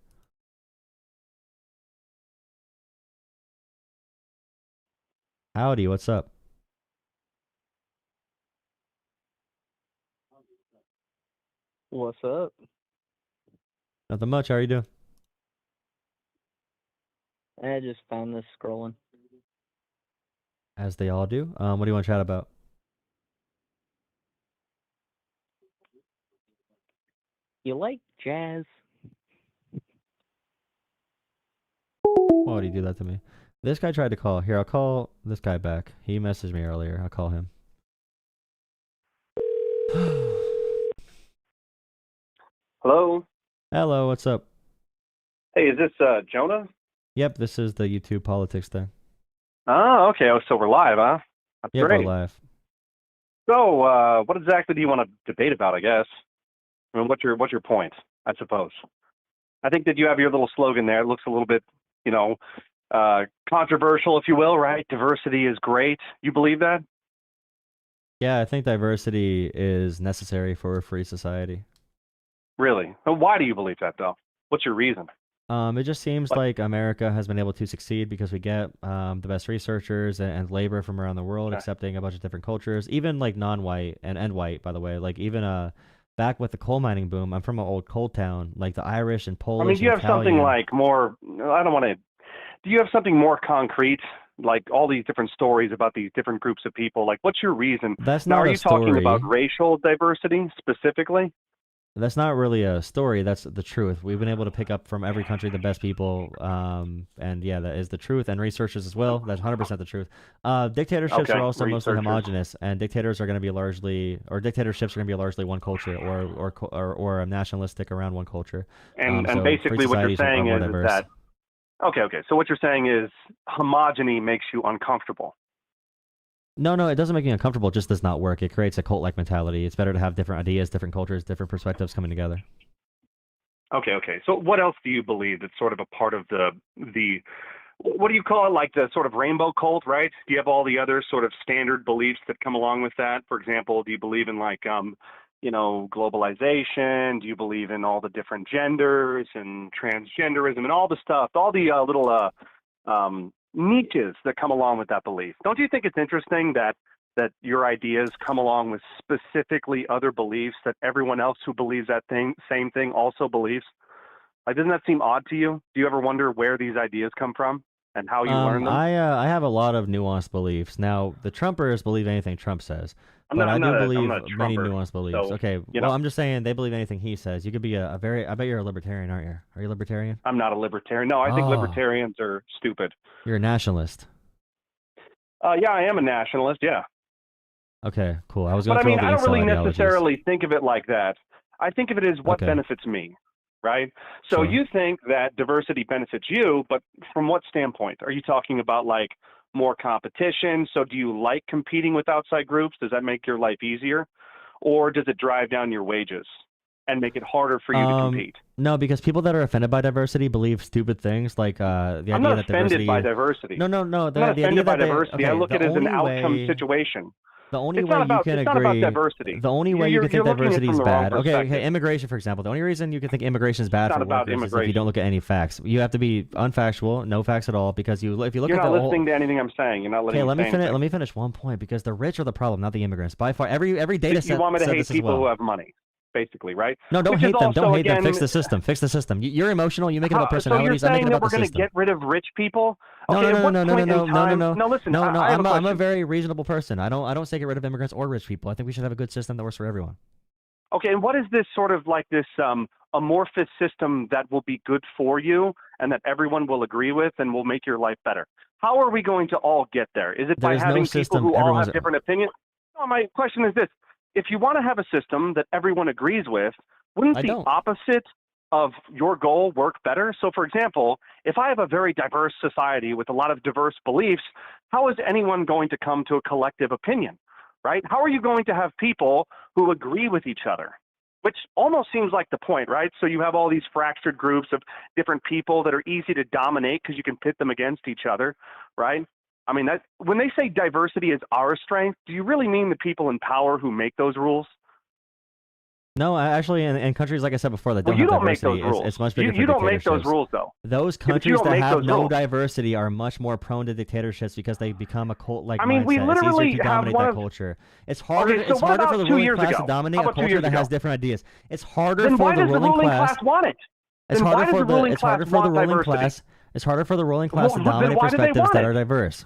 Howdy, what's up? What's up? Nothing much. How are you doing? I just found this scrolling. As they all do. What do you want to chat about? You like jazz? Why do you do that to me? This guy tried to call. Here, I'll call this guy back. He messaged me earlier. I'll call him. Hello? Hello, what's up? Hey, is this Jonah? Yep, this is the YouTube politics thing. Oh, okay. Oh, so we're live, huh? That's Yep, great. we're live. So, what exactly do you want to debate about, I guess? I mean, what's your point, I suppose? I think that you have your little slogan there. It looks a little bit, controversial, if you will, right? Diversity is great. You believe that? Yeah, I think diversity is necessary for a free society. Really? And why do you believe that, though? What's your reason? It just seems like America has been able to succeed because we get the best researchers and labor from around the world, accepting a bunch of different cultures, even like non-white and white, by the way. Like even back with the coal mining boom, I'm from an old coal town, like the Irish and Polish. I mean, do you have something like more? I don't want to. Do you have something more concrete, like all these different stories about these different groups of people? Like, what's your reason? That's now, not are a you talking story. about racial diversity specifically? That's not really a story. That's the truth. We've been able to pick up from every country the best people, and yeah, that is the truth. And researchers as well. That's 100% the truth. Dictatorships are also mostly homogenous, and dictators are going to be largely, or dictatorships are going to be largely one culture, or nationalistic around one culture. And so basically, what you're saying is that. Okay. So what you're saying is homogeny makes you uncomfortable. No, it doesn't make me uncomfortable. It just does not work. It creates a cult-like mentality. It's better to have different ideas, different cultures, different perspectives coming together. Okay. So what else do you believe that's sort of a part of the what do you call it, like the sort of rainbow cult, right? Do you have all the other sort of standard beliefs that come along with that? For example, do you believe in like, globalization? Do you believe in all the different genders and transgenderism and all the stuff, all the little niches that come along with that belief? Don't you think it's interesting that your ideas come along with specifically other beliefs that everyone else who believes that same thing also believes? Like, doesn't that seem odd to you? Do you ever wonder where these ideas come from? and how you learn them? I have a lot of nuanced beliefs. Now, the Trumpers believe anything Trump says, but I do believe many nuanced beliefs. So, okay, well, I'm just saying they believe anything he says. You could be I bet you're a libertarian, aren't you? Are you a libertarian? I'm not a libertarian. No, I think libertarians are stupid. You're a nationalist. Yeah, I am a nationalist. Yeah. Okay, cool. I don't really necessarily think of it like that. I think of it as what benefits me, right? So you think that diversity benefits you, but from what standpoint? Are you talking about like more competition? So do you like competing with outside groups? Does that make your life easier? Or does it drive down your wages and make it harder for you to compete? No, because people that are offended by diversity believe stupid things like the idea I'm not that offended by diversity. No. I'm not offended by diversity. I look at it as an outcome situation. The only way you can agree. It's not about diversity. The only way you can think diversity is bad. Okay, immigration, for example. The only reason you can think immigration is bad for workers is if you don't look at any facts. You have to be unfactual, no facts at all, because if you look at the You're not listening to anything I'm saying. You're not letting me finish. Let me finish one point, because the rich are the problem, not the immigrants. By far, every data set. You want me to hate people who have money, basically, right? No, don't hate them. Don't hate them. Fix the system. Fix the system. You're emotional. You make it about personalities. I make it about the system. So you're saying that we're going to get rid of rich people? No. No, listen. No, I'm a very reasonable person. I don't say get rid of immigrants or rich people. I think we should have a good system that works for everyone. Okay, and what is this sort of like this amorphous system that will be good for you and that everyone will agree with and will make your life better? How are we going to all get there? Is it by having people who all have different opinions? No, my question is this. If you want to have a system that everyone agrees with, wouldn't the opposite of your goal work better? So, for example, if I have a very diverse society with a lot of diverse beliefs, how is anyone going to come to a collective opinion, right? How are you going to have people who agree with each other? Which almost seems like the point, right? So you have all these fractured groups of different people that are easy to dominate because you can pit them against each other, right? I mean, when they say diversity is our strength, do you really mean the people in power who make those rules? No, actually, in countries, like I said before, that don't have diversity, it's much bigger for dictatorships. You don't make those rules, though. Those countries that have no diversity are much more prone to dictatorships because they become a cult-like mindset. We literally it's easier to dominate that culture. It's harder. It's harder for the ruling class to dominate a culture that has different ideas. It's harder for the ruling class. Want it? It's harder for the ruling class. It's harder for the ruling class to dominate perspectives that are diverse.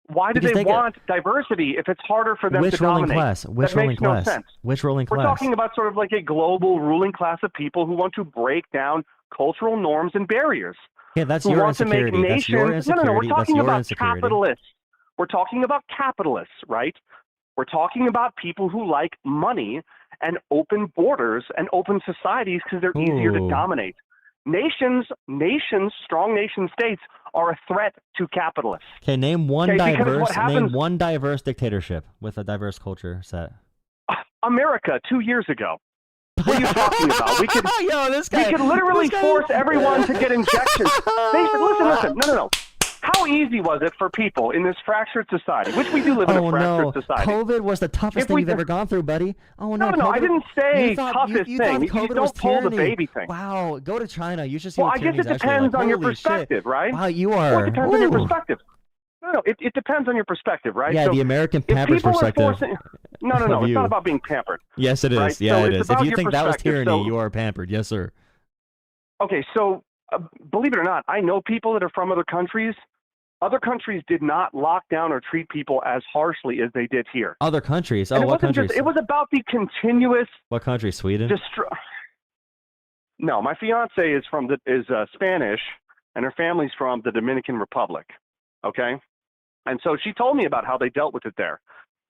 Why do they want diversity if it's harder for them to dominate? Which ruling class? Which ruling class? We're talking about sort of like a global ruling class of people who want to break down cultural norms and barriers. Yeah, that's your insecurity. That's your insecurity. No, we're talking about capitalists. We're talking about capitalists, right? We're talking about people who like money and open borders and open societies because they're easier to dominate. Nations, strong nation states are a threat to capitalists. Okay, name one diverse dictatorship with a diverse culture set. America 2 years ago. What are you talking about? We could, we could literally force everyone to get injections. Listen. No. How easy was it for people in this fractured society, which we do live in a fractured society? COVID was the toughest thing you've ever gone through, buddy. Oh, no. No, I didn't say toughest thing. You don't pull the baby thing. Wow, go to China. You should see I guess it depends on your perspective, right? Wow, you are. Well, it depends on your perspective. No, it depends on your perspective, right? Yeah, the American pampered perspective. No, it's not about being pampered. Yes, it is. Right? Yeah, so it is. If you think that was tyranny, you are pampered. Yes, sir. Okay, so believe it or not, I know people that are from other countries. Other countries did not lock down or treat people as harshly as they did here. Other countries? Oh, what countries? It was about the continuous... What country? Sweden? No, my fiance is Spanish, and her family's from the Dominican Republic, okay? And so she told me about how they dealt with it there.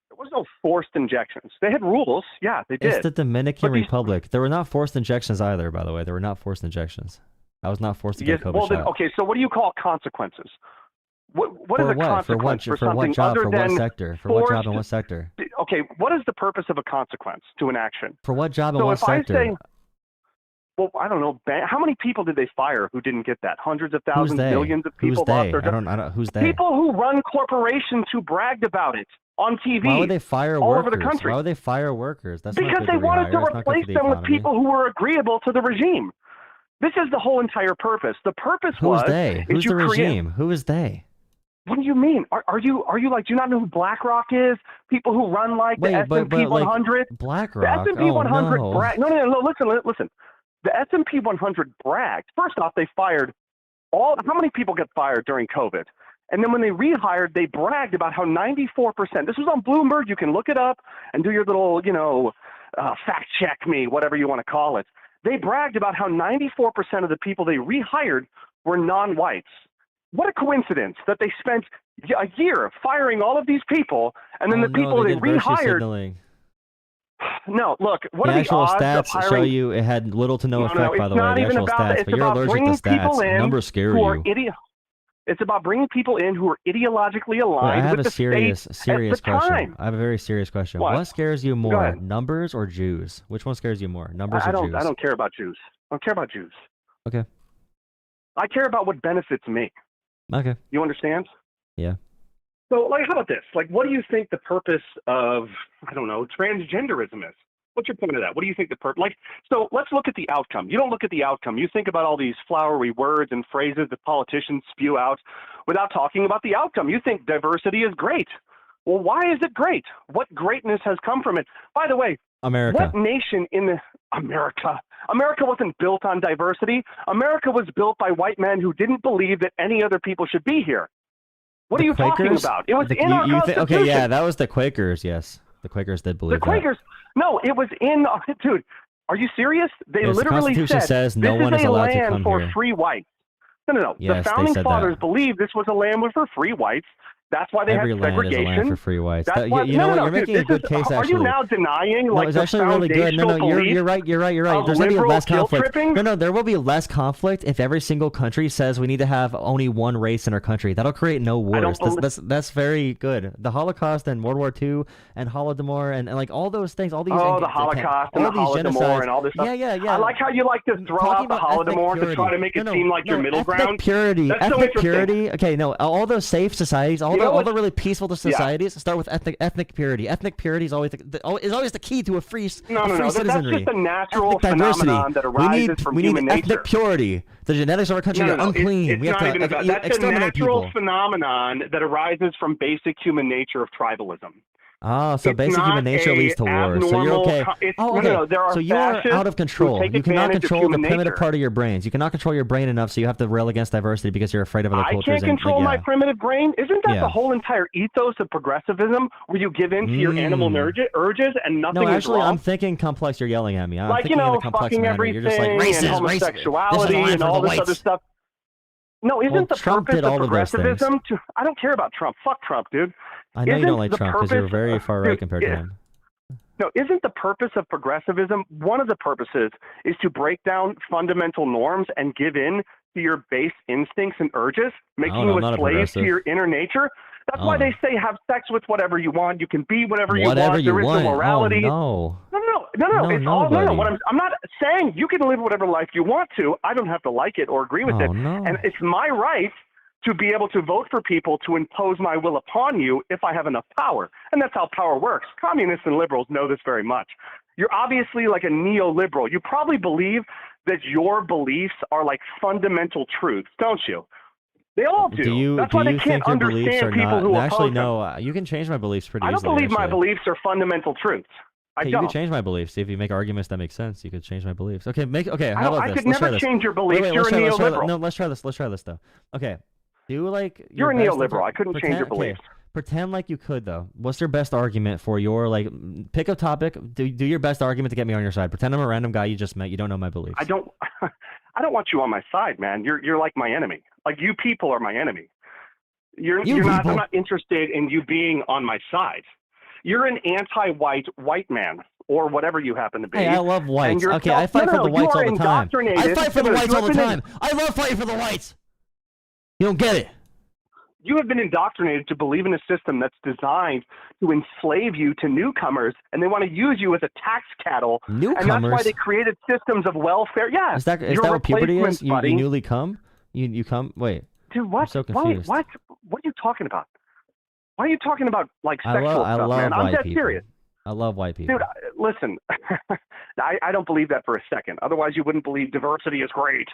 There was no forced injections. They had rules. Yeah, they did. It's the Dominican Republic. There were not forced injections either, by the way. There were not forced injections. I was not forced to get a COVID shot. Okay, so what do you call consequences? What is a consequence for something other than what sector? For what job and what sector? Okay, what is the purpose of a consequence to an action? For what job and what sector? Well, I don't know. How many people did they fire who didn't get that? Hundreds of thousands, millions of people lost their jobs. I don't. Who's they? People who run corporations who bragged about it on TV. Why would they fire all workers? over the country? Why would they fire workers? That's because they wanted to replace them with people who were agreeable to the regime. This is the whole entire purpose. The purpose was. Who's they? Who's the regime? Who is they? What do you mean? Are you like? Do you not know who BlackRock is? People who run like the S&P 100. BlackRock. The S&P 100 no. bragged. No. Listen. The S&P 100 bragged. First off, they fired how many people get fired during COVID? And then when they rehired, they bragged about how 94%, this was on Bloomberg, you can look it up and do your little, fact check me, whatever you want to call it. They bragged about how 94% of the people they rehired were non-whites. What a coincidence that they spent a year firing all of these people, and then the people they rehired. No, look, what the are the actual odds stats of hiring? show you it had little to no effect, by the way, the actual stats, but you're allergic to stats. Numbers scare you. It's about bringing people in who are ideologically aligned I have with a the serious question. time. I have a very serious question. What scares you more, numbers or Jews? Which one scares you more, numbers or Jews? I don't care about Jews. I don't care about Jews. Okay. I care about what benefits me. Okay. You understand? Yeah. So, how about this? What do you think the purpose of, transgenderism is? What's your point of that? What do you think the purpose? So let's look at the outcome. You don't look at the outcome. You think about all these flowery words and phrases that politicians spew out without talking about the outcome. You think diversity is great. Well, why is it great? What greatness has come from it? By the way, America. What nation in America? America wasn't built on diversity. America was built by white men who didn't believe that any other people should be here. What are you talking about? It was in our Constitution. Okay, yeah, that was the Quakers, yes. The Quakers did believe that. The Quakers, no, it was in, dude, are you serious? They literally the Constitution says no one is allowed to come for here. Free whites. No. Yes, the founding fathers that. believed this was a land for free whites. That's why they Every had land segregation. is a land for free whites. You're making a good case, actually. Are you now denying, it's actually really good. No, you're right. You're right. There's going to be less conflict. No, there will be less conflict if every single country says we need to have only one race in our country. That'll create no wars. That's very good. The Holocaust and World War II and Holodomor and all those things, all these... the Holocaust and the Holodomor and all this stuff. Yeah. I like how you like to throw out the Holodomor to try to make it seem like you're middle ground. Ethnic purity. Okay, no, all those safe societies, all the really peaceful societies start with ethnic purity. Ethnic purity is always the key to a free citizenry. That's just a natural phenomenon that arises from human nature. Ethnic purity. The genetics of our country are unclean. We have to that's a natural people. phenomenon that arises from basic human nature of tribalism. Oh, so basic human nature leads to war. So you're okay. So you are out of control. You cannot control the primitive part of your brains. You cannot control your brain enough, so you have to rail against diversity because you're afraid of other cultures. I can't control my primitive brain. Isn't that the whole entire ethos of progressivism, where you give in to your animal urges and nothing is wrong? No, actually, I'm thinking complex. You're yelling at me. I'm thinking in a complex fucking manner. everything, You're just like racist, and homosexuality, and all this other stuff. No, isn't the purpose of progressivism to? I don't care about Trump. Fuck Trump, dude. I know you don't like Trump because you're very far right compared to him. No, isn't the purpose of progressivism, one of the purposes is to break down fundamental norms and give in to your base instincts and urges, making you a slave to your inner nature? That's why they say have sex with whatever you want. You can be whatever you want. There is no morality. No. I'm not saying you can live whatever life you want to. I don't have to like it or agree with it. No. And it's my right to be able to vote for people to impose my will upon you if I have enough power. And that's how power works. Communists and liberals know this very much. You're obviously like a neoliberal. You probably believe that your beliefs are like fundamental truths, don't you? They all do. That's why they can't understand people who oppose them. No. You can change my beliefs pretty easily. I don't believe my beliefs are fundamental truths. You can change my beliefs. If you make arguments that make sense, you could change my beliefs. Okay, how about this? I could never change your beliefs. You're a neoliberal. No, let's try this. Let's try this though. Okay. You're a neoliberal. I couldn't change your beliefs. Pretend like you could though. What's your best argument for your pick a topic, do your best argument to get me on your side. Pretend I'm a random guy you just met, you don't know my beliefs. I don't want you on my side, man. You're like my enemy. Like you people are my enemy. I'm not interested in you being on my side. You're an anti-white white man or whatever you happen to be. Hey, I love whites. Okay, I fight for the whites all the time. I fight for the whites all the time. I love fighting for the whites. You don't get it. You have been indoctrinated to believe in a system that's designed to enslave you to newcomers, and they want to use you as a tax cattle. Newcomers? And that's why they created systems of welfare. Yeah. Is that what puberty is? You newly come? You come? Wait. Dude, what? I'm so confused. What are you talking about? Why are you talking about sexual stuff, I love man? I'm dead people. serious. I love white people. Dude, listen. I don't believe that for a second. Otherwise, you wouldn't believe diversity is great.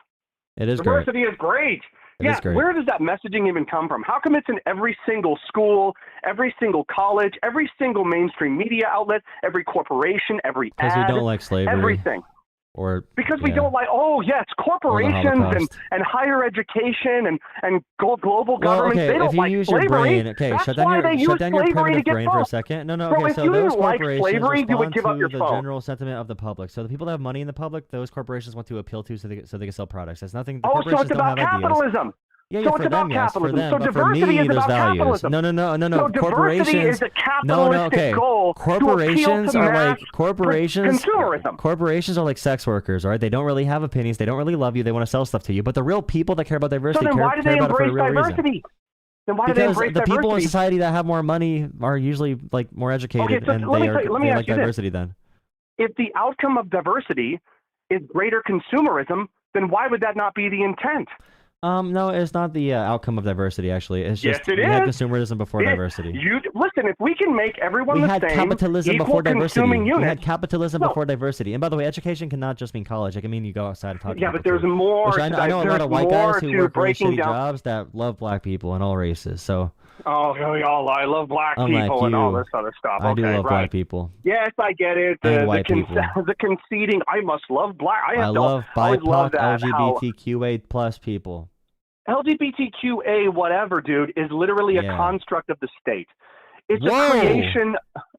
It is great. Diversity is great. Where does that messaging even come from? How come it's in every single school, every single college, every single mainstream media outlet, every corporation, every ad? Because we don't like slavery. Everything. Or Because we yeah. don't like, oh yes, corporations Holocaust. and higher education and global government. okay, They don't if you like use slavery. your brain, okay, That's shut down why your they use slavery to primitive get brain for a votes. second. No, Bro, okay, if so you those didn't like corporations slavery, you would respond give up to your the phone. general sentiment of the public. So the people that have money in the public, those corporations want to appeal to so they can sell products. That's nothing. The Oh, so corporations it's don't about have ideas. capitalism. Yeah, So yeah, it's for about them, yes, for capitalism. them. So But for diversity me, is there's about values. capitalism. No. So diversity Corporations. is a No, capitalistic okay. goal to appeal Corporations to are mass like corporations. consumerism. Corporations are like sex workers, all right? They don't really have opinions. They don't really love you. They want to sell stuff to you. But the real people that care about So diversity then why do care they about it for a embrace real reason. diversity? Then why do they Because embrace the people in diversity? society that have more money are usually like more educated, Okay, so and let me they ask like you this. diversity. Then If the outcome of diversity is greater consumerism, then why would that not be the intent? no, it's not the outcome of diversity. Actually, it's Yes, just it we had is. consumerism before diversity. Listen, if we can make everyone We the had same, capitalism equal before diversity. consuming We units. had capitalism No. before diversity. And by the way, education cannot just mean college. It can mean you go outside and talk to Yeah, people but there's too. more. Which I know a lot there's of white more guys who to work really breaking shitty down. jobs that love black people and all races. So Oh, y'all, I love black Unlike people and all you, this other stuff. I okay, do love right. black people. Yes, I get it. And white people. The conceding, I must love black. I love always love BIPOC, that. How LGBTQA plus people. LGBTQA whatever, dude, is literally a Yeah. construct of the state. It's Whoa. a creation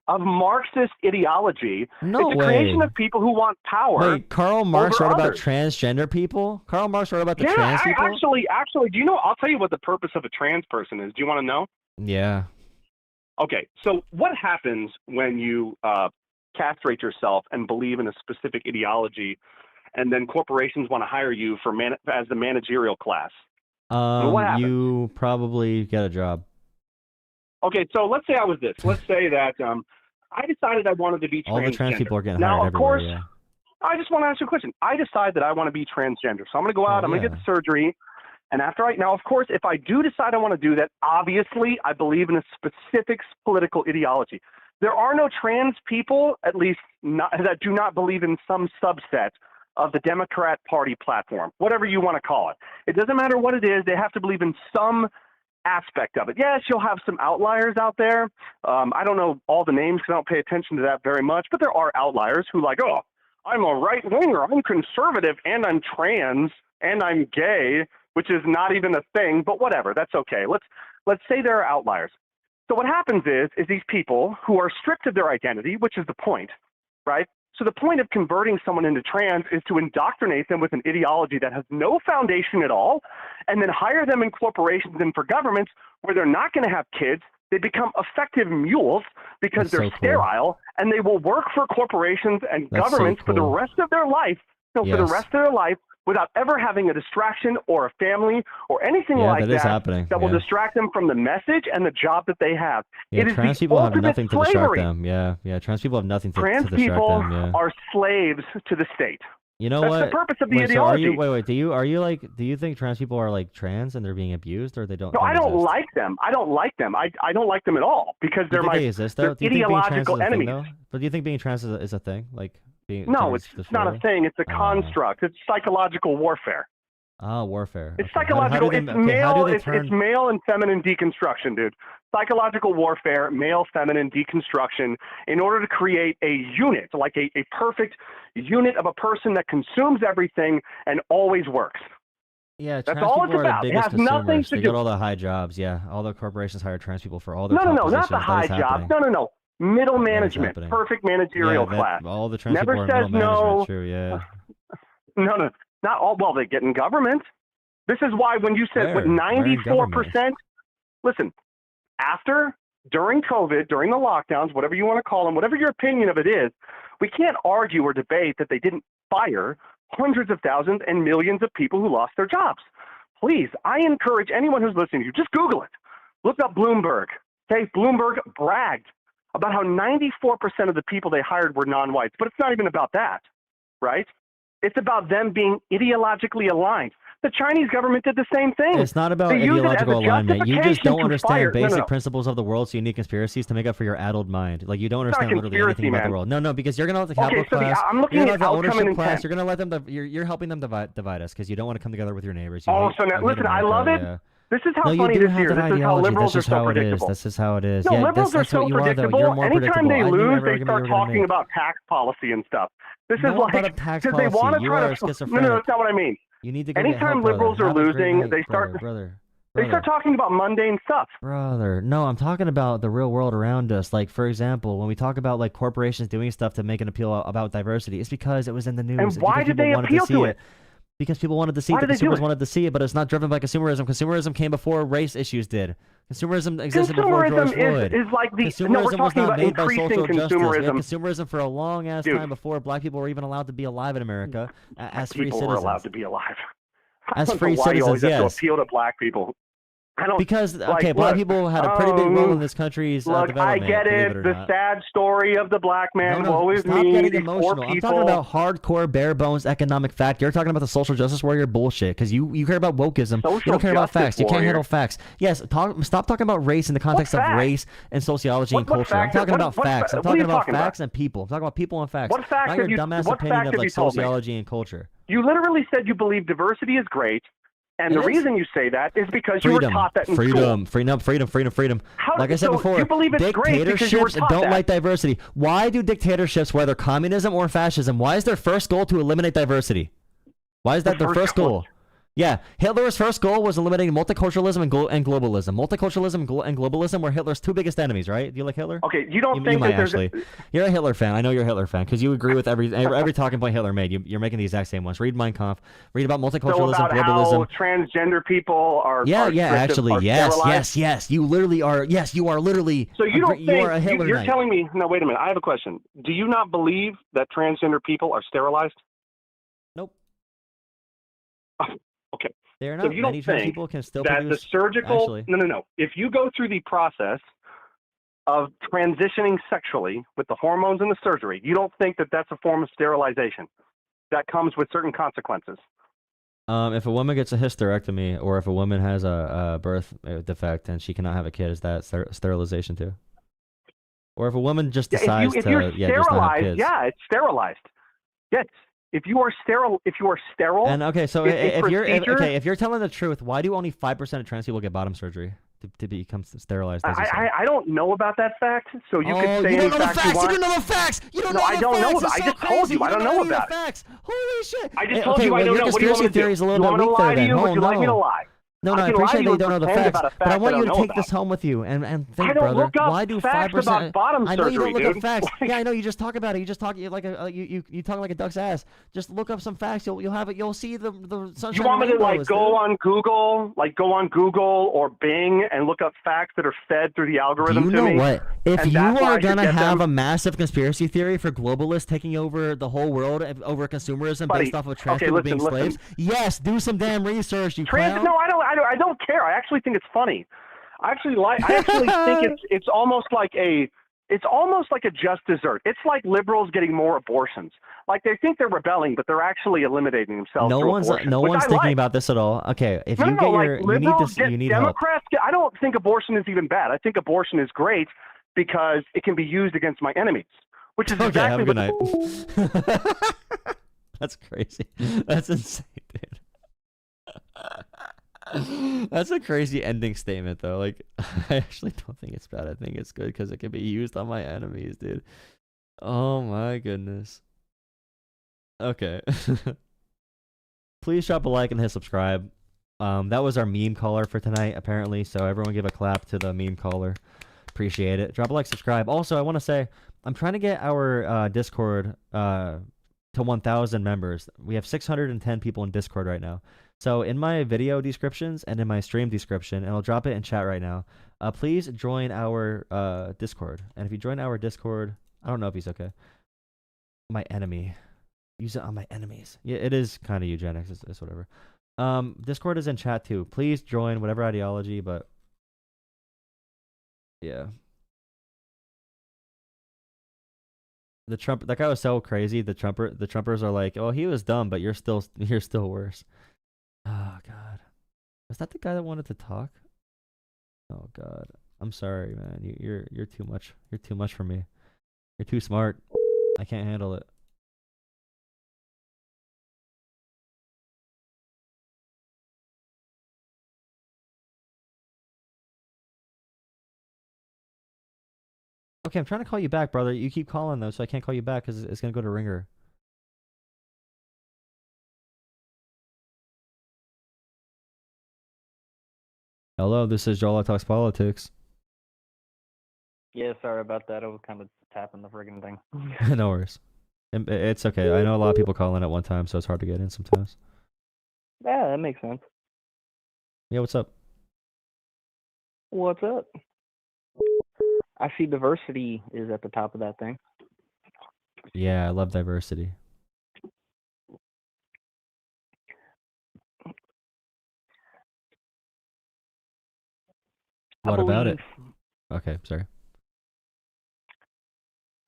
of Marxist ideology. No it's a way. creation of people who want power. Wait, Karl Marx over wrote about others. transgender people? Karl Marx wrote about the Yeah, trans people? actually, do you know? I'll tell you what the purpose of a trans person is. Do you want to know? Yeah. Okay, so what happens when you castrate yourself and believe in a specific ideology, and then corporations want to hire you as the managerial class? What happens? You probably get a job. Okay, so let's say I was this. Let's say that I decided I wanted to be transgender. All the trans people are getting now, hired of everywhere. course, Yeah. I just want to ask you a question. I decide that I want to be transgender, so I'm going to go out. I'm going to get the surgery. And now, of course, if I do decide I want to do that, obviously, I believe in a specific political ideology. There are no trans people, at least that do not believe in some subset of the Democrat Party platform, whatever you want to call it. It doesn't matter what it is. They have to believe in some aspect of it. Yes, you'll have some outliers out there. I don't know all the names because I don't pay attention to that very much, but there are outliers who like, oh, I'm a right-winger, I'm conservative, and I'm trans, and I'm gay, which is not even a thing, but whatever, that's okay. Let's say there are outliers. So what happens is these people who are stripped of their identity, which is the point, right? So the point of converting someone into trans is to indoctrinate them with an ideology that has no foundation at all, and then hire them in corporations and for governments where they're not going to have kids. They become effective mules because That's they're so cool. sterile, and they will work for corporations and That's so governments for the cool. rest of their life. For the Yes. rest of their life, without ever having a distraction or a family or anything Yeah, like that is happening. that will Yeah. distract them from the message and the job that they have. Yeah, It is trans the people have ultimate nothing to distract slavery. them. Yeah, trans people have nothing to Trans distract people them. Yeah. are slaves to the state. You know That's what? the purpose of the Wait, so are ideology. you? Wait. Do you think trans people are like trans and they're being abused, or they don't? No, I don't exist? like them. I don't like them. I don't like them at all because Do they're you think my they exist, they're though? Do you think being trans ideological is a thing, enemies. though? But do you think being trans is a thing? Like being No, trans it's not a dysphoria? thing. It's a construct. It's psychological warfare. Ah, warfare. It's Okay. psychological. How do they, It's okay, how male. do they It's turn? male and feminine deconstruction, dude. Psychological warfare, male, feminine deconstruction, in order to create a unit, like a perfect unit of a person that consumes everything and always works. Yeah, That's trans all people it's are about. the It biggest has nothing consumers. to They do- get all the high jobs. Yeah, all the corporations hire trans people for all their No, top not positions. the That high is jobs. happening. No. Middle That is management, happening. perfect managerial Yeah, class. all the trans Never people are says middle no. management. True. Yeah. No, not all. Well, they get in government. This is why when you said with Where in 94%, listen, during COVID, during the lockdowns, whatever you want to call them, whatever your opinion of it is, we can't argue or debate that they didn't fire hundreds of thousands and millions of people who lost their jobs. Please, I encourage anyone who's listening to you, just Google it. Look up Bloomberg. Okay, Bloomberg bragged about how 94% of the people they hired were non-whites, but it's not even about that, right? It's about them being ideologically aligned. The Chinese government did the same thing. It's not about They use it as a ideological alignment. You just justification don't to understand fire- no, basic no. principles of the world's unique conspiracies to make up for your addled mind. Like you don't It's not a understand literally anything conspiracy, about man. the world. No, because you're gonna let the capital Okay, so class. I'm looking You're at gonna let the outcome and ownership class. intent. You're gonna let them. You're helping them divide us because you don't want to come together with your neighbors. You Oh, hate- so now, you hate listen, I love America, it. yeah. This is how No, you funny do this have here. that This is how ideology. liberals That's just are so how it is. predictable. That's just how it is. No, Yeah, liberals are that's so what you are, though. predictable. You're more Anytime predictable. they I knew lose, every they argument you start were gonna talking make. about tax policy and stuff. This No, is not like a tax because they want policy. to You try are to. No, schizophrenic. that's not what I mean. You need to go get Anytime help, brother. liberals are Have a great losing, night, they start brother. they start talking about mundane stuff. Brother, no, I'm talking about the real world around us. Like, for example, when we talk about like corporations doing stuff to make an appeal about diversity, it's because it was in the news. And why did they appeal to it? Because people wanted to see it. The consumers wanted to see it, but it's not driven by consumerism. Consumerism came before race issues did. Consumerism existed before George Floyd. Is like the Consumerism no, we're was talking not about made by increasing social justice. We had consumerism. consumerism for a long ass time before black people were even allowed to be alive in America as free People citizens. were allowed to be alive. As free why you always citizens, have yes. to appeal to black people. I don't. Because like, black look, people had a pretty big role in this country's look, development. I get believe it. or The not. sad story of the black man. No, Woe is stop me. getting These poor emotional. I'm people. talking about hardcore, bare bones economic fact. You're talking about the social justice warrior bullshit because you care about wokeism. Social you don't care about justice facts. You can't warrior. handle facts. Yes, stop talking about race in the context of race and sociology and What culture. I'm facts? talking about What facts. I'm what are talking you about talking facts about? and people. I'm talking about people and facts. What facts Not have your you? dumbass What opinion facts of have like you told me? sociology and culture. You literally said you believe diversity is great, and the reason you say that is because you were taught that in school. Freedom. Like I said so before, you believe it's great because you were dictatorships taught don't that. like diversity. Why do dictatorships, whether communism or fascism, why is their first goal to eliminate diversity? Why is that their first goal? Yeah, Hitler's first goal was eliminating multiculturalism and globalism. Multiculturalism and globalism were Hitler's two biggest enemies, right? Do you like Hitler? Okay, you don't You think might that there's actually. You're a Hitler fan. I know you're a Hitler fan because you agree with every talking point Hitler made. You're making the exact same ones. Read Mein Kampf. Read about multiculturalism, about globalism. how transgender people are Actually, sterilized? yes. You literally are. Yes, you are literally. So you don't think you are a Hitler you're knight. telling me? No, wait a minute. I have a question. Do you not believe that transgender people are sterilized? Nope. Okay. They're So not. you Many don't trans think people can still that produce. the surgical Actually. no. If you go through the process of transitioning sexually with the hormones and the surgery, you don't think that that's a form of sterilization that comes with certain consequences? If a woman gets a hysterectomy, or if a woman has a birth defect and she cannot have a kid, is that sterilization too? Or if a woman just decides if you're just not have sterilized, kids. yeah, it's sterilized. Yes. If you are sterile, And okay, so if if you're telling the truth, why do only 5% of trans people get bottom surgery to become sterilized? As you said? I don't know about that fact, so you could say you don't any know the fact facts. you want. You don't know the facts. You don't No, know I the don't facts. know It's about it. I so just told crazy. you. I don't know any of the about it. facts. Holy shit! I just told you I well, don't your know. What do you want me conspiracy to do? theory is a little You bit want me to weak lie there. to you? Then. Would you like me to lie? No, I I can lie appreciate to that you you don't know and the pretend facts, about a but I fact want I you don't to know take this about. home with you and think, I don't brother. look up Why do facts 5%? about bottom I know you don't surgery, look up dude. facts. Yeah, I know you just talk about it. You just talk like you talk like a duck's ass. Just look up some facts. You'll have it. You'll see the sunshine. You want me to rainbows, go dude. on Google or Bing and look up facts that are fed through the algorithm Do you to know me? what? If And you that's why I are should gonna get have them? a massive conspiracy theory for globalists taking over the whole world over consumerism Buddy, based off of trans okay, people listen, being slaves, listen. yes, do some damn research, you clown. No, I don't care. I actually think it's funny. I actually think it's almost like a just dessert. It's like liberals getting more abortions. Like they think they're rebelling, but they're actually eliminating themselves. No through one's abortion, no which one's I thinking like. about this at all. Okay, if No, you no, get like your you need liberals this, you need help. Democrats I don't think abortion is even bad. I think abortion is great because it can be used against my enemies, which is Okay, exactly have a good night. That's crazy. That's insane, dude. That's a crazy ending statement, though. Like, I actually don't think it's bad. I think it's good because it can be used on my enemies, dude. Oh my goodness. Okay. Please drop a like and hit subscribe. That was our meme caller for tonight, apparently. So everyone give a clap to the meme caller. Appreciate it. Drop a like, subscribe. Also, I want to say I'm trying to get our Discord to 1,000 members. We have 610 people in Discord right now. So in my video descriptions and in my stream description, and I'll drop it in chat right now, please join our Discord. And if you join our Discord, I don't know if he's okay. My enemy. Use it on my enemies. Yeah, it is kind of eugenics. It's whatever. Discord is in chat too. Please join whatever ideology, but yeah. That guy was so crazy. The Trumpers are like, oh, he was dumb, but you're still worse. Oh God, was that the guy that wanted to talk? Oh God, I'm sorry, man. You're too much. You're too much for me. You're too smart. I can't handle it. Okay, I'm trying to call you back, brother. You keep calling though, so I can't call you back because it's gonna go to ringer. Hello, this is Jolah Talks Politics. Yeah, sorry about that. I was kind of tapping the friggin' thing. No worries. It's okay. I know a lot of people call in at one time, so it's hard to get in sometimes. Yeah, that makes sense. Yeah, what's up? What's up? I see diversity is at the top of that thing. Yeah, I love diversity. What about it? Okay, sorry.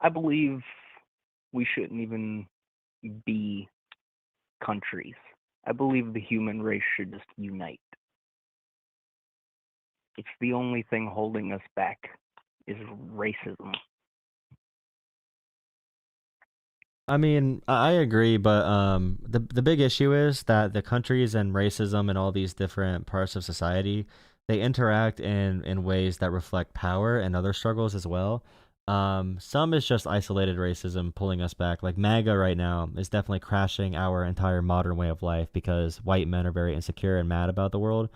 I believe we shouldn't even be countries. I believe the human race should just unite. It's the only thing holding us back is racism. I mean, I agree, but the big issue is that the countries and racism and all these different parts of society, they interact in ways that reflect power and other struggles as well. Some is just isolated racism pulling us back. Like MAGA right now is definitely crashing our entire modern way of life because white men are very insecure and mad about the world,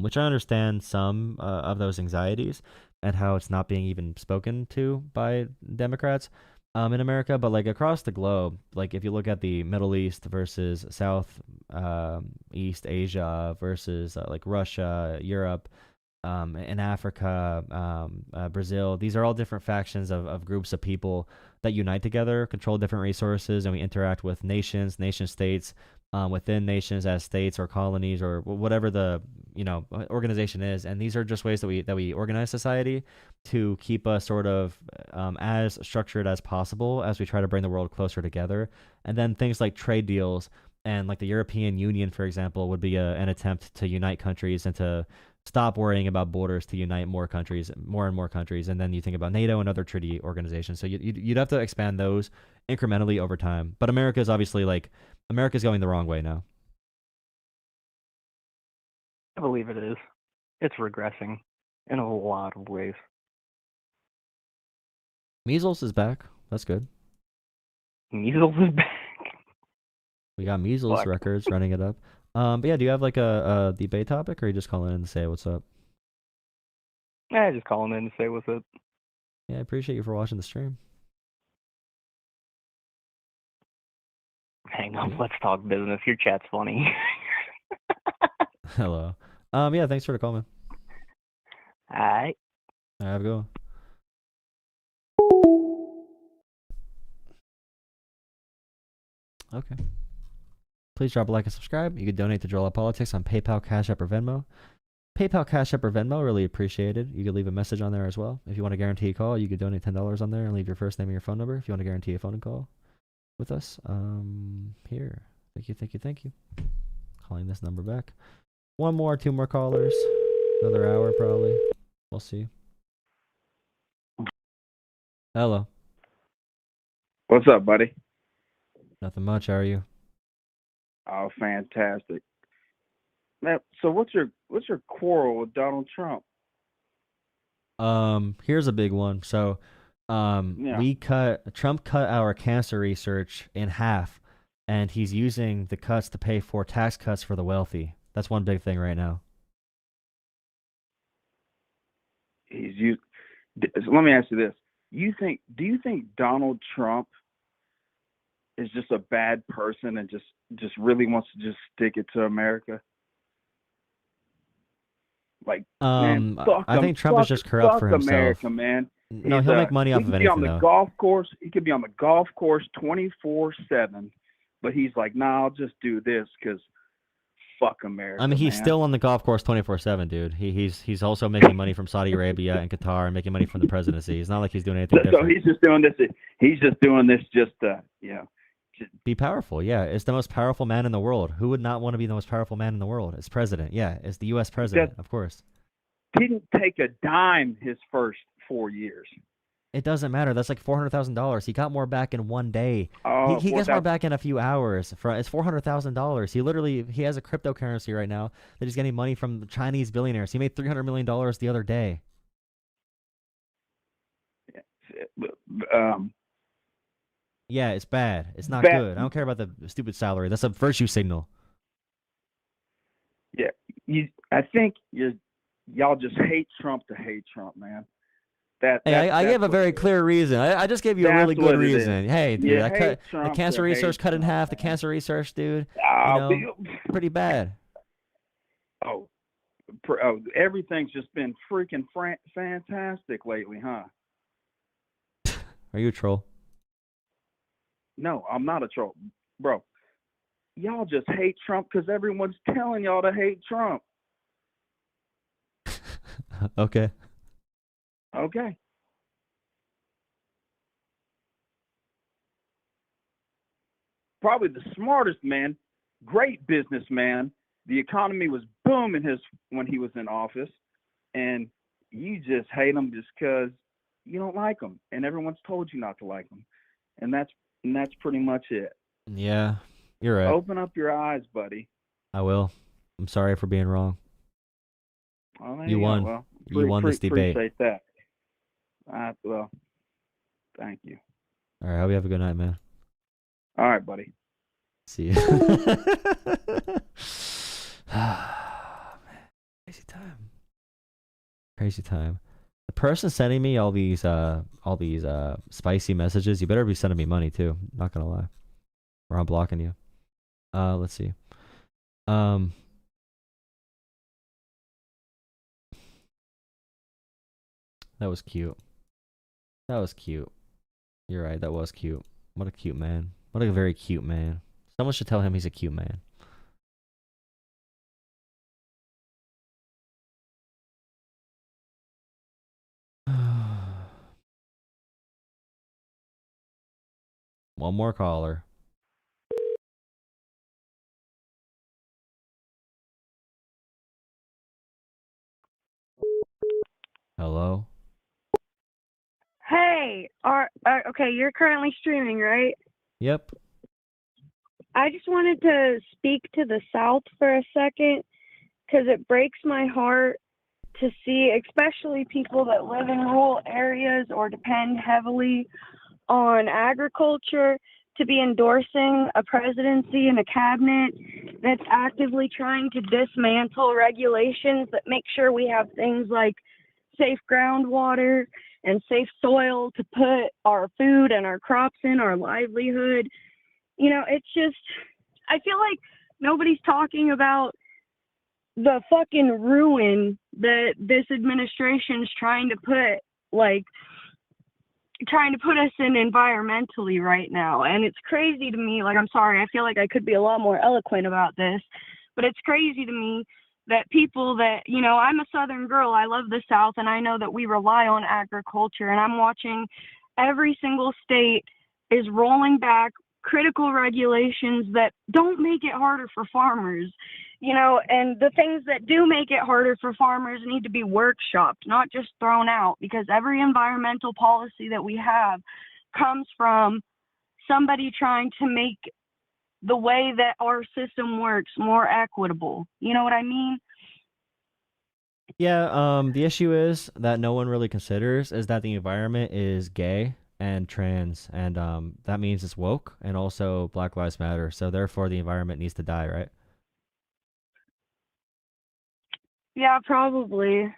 which I understand some of those anxieties and how it's not being even spoken to by Democrats in America. But like across the globe, like if you look at the Middle East versus South East Asia versus like Russia, Europe, in Africa, Brazil. These are all different factions of groups of people that unite together, control different resources, and we interact with nations, nation states, within nations as states or colonies or whatever the organization is. And these are just ways that we organize society to keep us sort of as structured as possible as we try to bring the world closer together. And then things like trade deals and like the European Union, for example, would be an attempt to unite countries and to stop worrying about borders to unite more countries, more and more countries. And then you think about NATO and other treaty organizations. So you'd have to expand those incrementally over time. But America's going the wrong way now. I believe it is. It's regressing in a lot of ways. Measles is back. That's good. Measles is back. We got measles Fuck. records running it up. But yeah, do you have like a debate topic, or are you just calling in to say what's up? Yeah, just calling in to say what's up. Yeah, I appreciate you for watching the stream. Hang on, let's talk business. Your chat's funny. Hello. Yeah, thanks for the call, man. Alright. Have a good one. Okay. Please drop a like and subscribe. You can donate to Jolah Politics on PayPal, Cash App, or Venmo. PayPal, Cash App, or Venmo, really appreciated. You could leave a message on there as well. If you want to guarantee a call, you could donate $10 on there and leave your first name and your phone number if you want to guarantee a phone call with us. Here. Thank you. Calling this number back. One more, two more callers. Another hour probably. We'll see. Hello. What's up, buddy? Nothing much. How are you? Oh, fantastic. Man, so what's your quarrel with Donald Trump? Here's a big one. So, Trump cut our cancer research in half, and he's using the cuts to pay for tax cuts for the wealthy. That's one big thing right now. Let me ask you this. Do you think Donald Trump is just a bad person and just really wants to just stick it to America? Like, man, I think Trump is just corrupt for himself. America, man. No, he'll make money off of anything, He could be on the golf course. He could be on the golf course 24/7, but he's like, nah, I'll just do this because fuck America. I mean, he's still on the golf course 24/7, dude. He's also making money from Saudi Arabia and Qatar and making money from the presidency. It's not like he's doing anything different. So he's just doing this. He's just doing this just be powerful. Yeah, it's the most powerful man in the world. Who would not want to be the most powerful man in the world? It's president. Yeah, it's the U.S. president, of course. He didn't take a dime his first 4 years. It doesn't matter. That's like $400,000. He got more back in one day. Oh, he gets more back in a few hours. It's $400,000. He has a cryptocurrency right now that he's getting money from Chinese billionaires. He made $300 million the other day. Yeah, it's bad. It's not Bad. good. I don't care about the stupid salary. That's a virtue signal. Yeah, I think y'all just hate Trump to hate Trump, man. Hey, I gave a very clear reason. I just gave you a really That's what good it is. research. Hey, dude, You I hate cut the Trump cancer to research hate cut in Trump, half. The man. cancer research, dude. Oh, Pretty bad. oh, everything's just been freaking fantastic lately, huh? Are you a troll? No, I'm not a troll, bro. Y'all just hate Trump because everyone's telling y'all to hate Trump. Okay. Okay. Probably the smartest man, great businessman. The economy was booming when he was in office, and you just hate him just because you don't like him, and everyone's told you not to like him, and that's pretty much it. Yeah, you're right. Open up your eyes, buddy. I will. I'm sorry for being wrong. Well, there You go. won. Well, You won this debate. Appreciate that. Well, thank you. All right. Hope you have a good night, man. All right, buddy. See you. Man, crazy time. Crazy time. The person sending me all these spicy messages, you better be sending me money too. Not gonna lie, or I'm blocking you. Let's see. That was cute. That was cute. You're right. That was cute. What a cute man. What a very cute man. Someone should tell him he's a cute man. One more caller. Hello? Hey, okay, you're currently streaming, right? Yep. I just wanted to speak to the South for a second because it breaks my heart to see, especially people that live in rural areas or depend heavily on agriculture, to be endorsing a presidency and a cabinet that's actively trying to dismantle regulations that make sure we have things like safe groundwater and safe soil to put our food and our crops in, our livelihood. You know, it's just, I feel like nobody's talking about the fucking ruin that this administration's trying to put us in environmentally right now. And it's crazy to me, like, I'm sorry, I feel like I could be a lot more eloquent about this, but it's crazy to me that people that, you know, I'm a Southern girl, I love the South, and I know that we rely on agriculture, and I'm watching every single state is rolling back critical regulations that don't make it harder for farmers, you know, and the things that do make it harder for farmers need to be workshopped, not just thrown out, because every environmental policy that we have comes from somebody trying to make the way that our system works more equitable. You know what I mean? Yeah, the issue is that no one really considers is that the environment is gay and trans, and that means it's woke and also Black Lives Matter. So therefore the environment needs to die, right? Yeah, probably.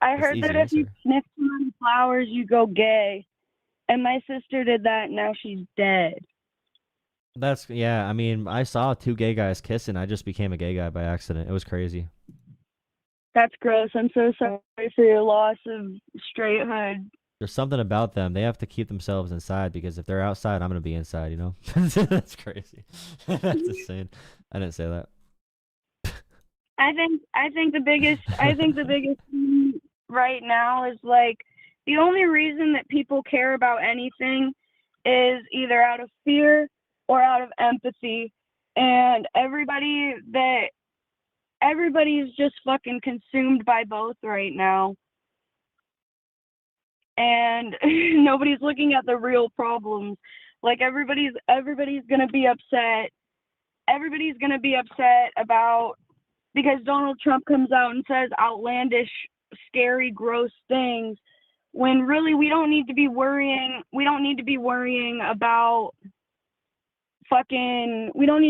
I That's heard the that easy if you answer. sniff too many flowers, you go gay. And my sister did that, and now she's dead. Yeah, I mean, I saw two gay guys kissing. I just became a gay guy by accident. It was crazy. That's gross. I'm so sorry for your loss of straighthood. There's something about them. They have to keep themselves inside because if they're outside, I'm gonna be inside, you know? That's crazy. That's insane. I didn't say that. I think the biggest thing right now is, like, the only reason that people care about anything is either out of fear or out of empathy, and everybody's just fucking consumed by both right now, and nobody's looking at the real problems. Like, everybody's gonna be upset. Everybody's gonna be upset about, because Donald Trump comes out and says outlandish, scary, gross things, when really we don't need to be worrying about we don't need to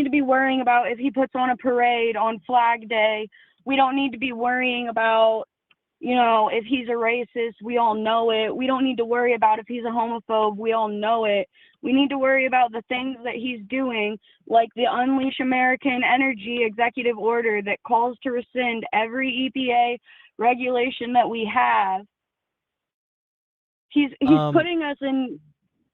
be worrying about if he puts on a parade on Flag Day. We don't need to be worrying about, if he's a racist. We all know it. We don't need to worry about if he's a homophobe. We all know it. We need to worry about the things that he's doing, like the Unleash American Energy executive order that calls to rescind every EPA regulation that we have. He's putting us in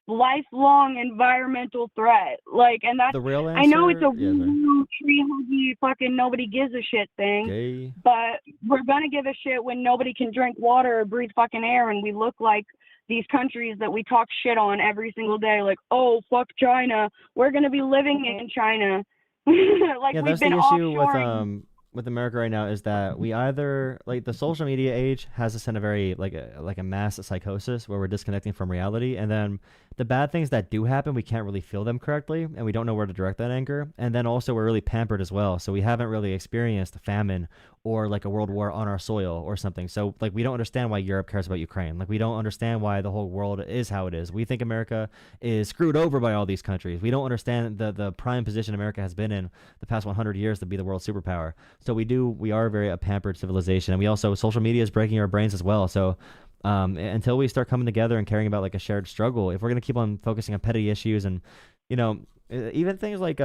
lifelong environmental threat. And that's the real answer. I know it's a Yeah, real tree huggy fucking nobody gives a shit thing. Gay. But we're gonna give a shit when nobody can drink water or breathe fucking air, and we look like these countries that we talk shit on every single day, like, oh, fuck China. We're gonna be living in China. Yeah, that's we've been the issue offshoring. with America right now, is that we either, like, the social media age has us in a very like a mass psychosis where we're disconnecting from reality, and then the bad things that do happen, we can't really feel them correctly, and we don't know where to direct that anger. And then also we're really pampered as well, so we haven't really experienced a famine or like a world war on our soil or something. So like we don't understand why Europe cares about Ukraine. Like we don't understand why the whole world is how it is. We think America is screwed over by all these countries. We don't understand the prime position America has been in the past 100 years to be the world superpower. So we are very a pampered civilization, and we also, social media is breaking our brains as well. So until we start coming together and caring about like a shared struggle, if we're going to keep on focusing on petty issues and, even things like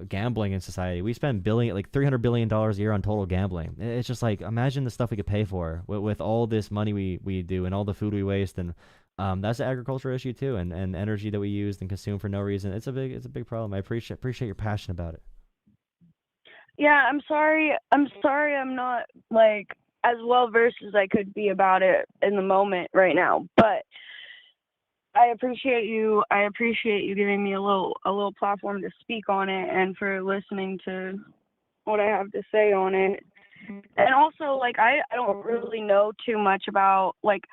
gambling in society, we spend $300 billion a year on total gambling. It's just like, imagine the stuff we could pay for with all this money we do and all the food we waste. And that's an agricultural issue too, and energy that we use and consume for no reason. It's a big problem. I appreciate your passion about it. Yeah, I'm sorry I'm not like as well versed as I could be about it in the moment right now, but I appreciate you giving me a little platform to speak on it, and for listening to what I have to say on it. And also, like, I don't really know too much about, like,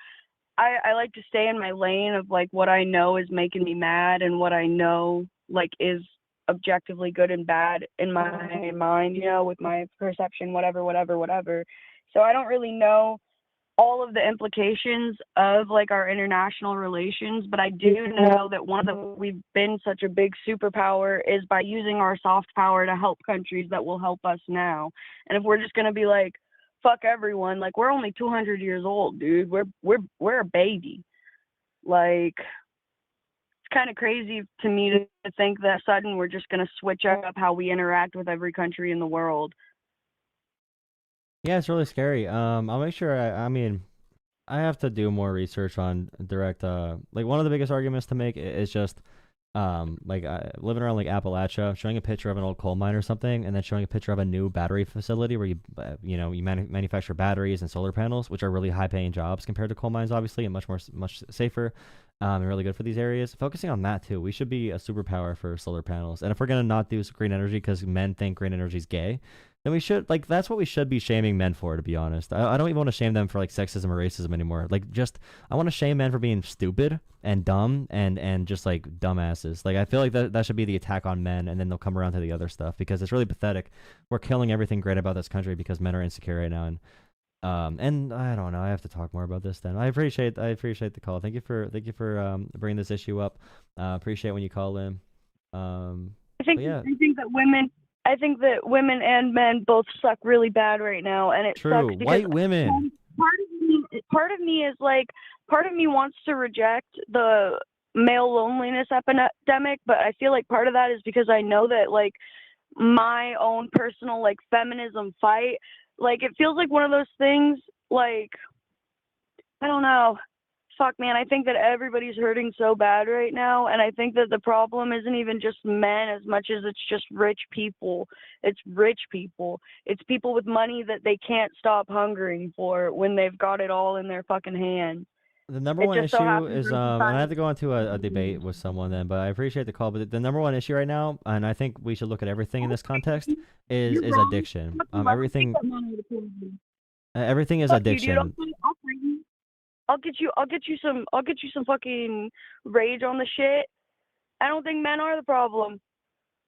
I like to stay in my lane of like what I know is making me mad and what I know like is objectively good and bad in my mind, with my perception, whatever. So I don't really know all of the implications of like our international relations, but I do know that we've been such a big superpower is by using our soft power to help countries that will help us now. And if we're just going to be like, fuck everyone, like, we're only 200 years old, dude. We're a baby. Like, it's kind of crazy to me to think that sudden we're just going to switch up how we interact with every country in the world. Yeah, it's really scary. I'll make sure. I have to do more research on direct. Like, one of the biggest arguments to make is just, living around like Appalachia, showing a picture of an old coal mine or something, and then showing a picture of a new battery facility where you manufacture batteries and solar panels, which are really high-paying jobs compared to coal mines, obviously, and much safer, and really good for these areas. Focusing on that too, we should be a superpower for solar panels. And if we're gonna not do green energy because men think green energy is gay, then we should, like, that's what we should be shaming men for, to be honest. I don't even want to shame them for like sexism or racism anymore. Like, just, I want to shame men for being stupid and dumb and just like dumbasses. Like, I feel like that should be the attack on men, and then they'll come around to the other stuff, because it's really pathetic. We're killing everything great about this country because men are insecure right now. And I don't know, I have to talk more about this then. I appreciate the call. Thank you for bringing this issue up. Appreciate when you call in. I think that women and men both suck really bad right now, and it True. sucks because White women. Part of me is like, part of me wants to reject the male loneliness epidemic, but I feel like part of that is because I know that like my own personal like feminism fight, like, it feels like one of those things, like, I don't know. Fuck, man, I think that everybody's hurting so bad right now, and I think that the problem isn't even just men as much as it's just rich people. It's rich people. It's people with money that they can't stop hungering for when they've got it all in their fucking hands. The number one issue is, and I have to go into a debate with someone then, but I appreciate the call. But the number one issue right now, and I think we should look at everything in this context, is addiction. Everything is addiction. I'll get you some fucking rage on the shit. I don't think men are the problem.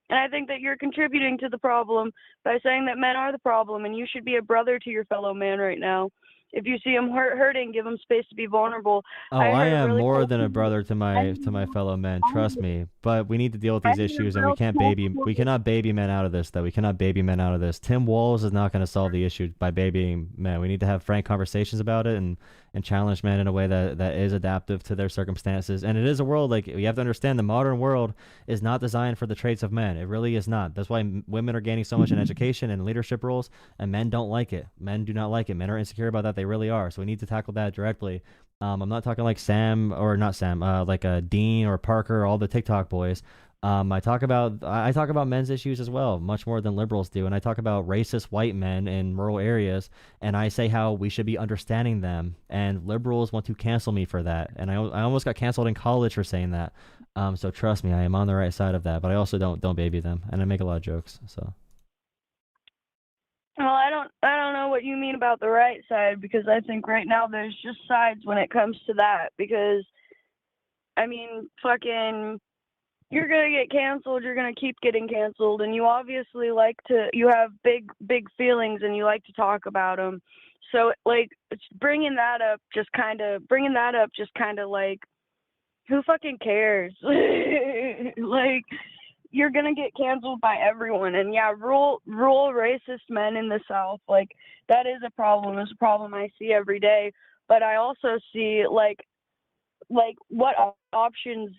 And I think that you're contributing to the problem by saying that men are the problem, and you should be a brother to your fellow man right now. if you see them hurting, give them space to be vulnerable. Oh, I I heard a am really more cool than a quote. brother to my fellow men. Trust me. But we need to deal with I these heard issues, a and we real can't cool we quote. cannot baby men out of this. Though we cannot baby men out of this. Tim Walz is not going to solve the issue by babying men. We need to have frank conversations about it and challenge men in a way that is adaptive to their circumstances. And it is a world, like, you have to understand, the modern world is not designed for the traits of men. It really is not. That's why women are gaining so much in education and leadership roles, and men don't like it. Men do not like it. Men are insecure about that. They really are. So we need to tackle that directly. I'm not talking like Sam, or not Sam, like Dean or Parker, all the TikTok boys. I talk about men's issues as well, much more than liberals do, and I talk about racist white men in rural areas, and I say how we should be understanding them, and liberals want to cancel me for that, and I almost got canceled in college for saying that. So trust me, I am on the right side of that, but I also don't baby them, and I make a lot of jokes. So. Well, I don't know what you mean about the right side, because I think right now there's just sides when it comes to that, because I mean, fucking, you're gonna get canceled, you're gonna keep getting canceled, and you obviously you have big feelings and you like to talk about them. So like, it's bringing that up just kind of like, who fucking cares? Like, you're gonna get canceled by everyone. And yeah, rural racist men in the South, like, that is a problem. It's a problem I see every day. But I also see like what options,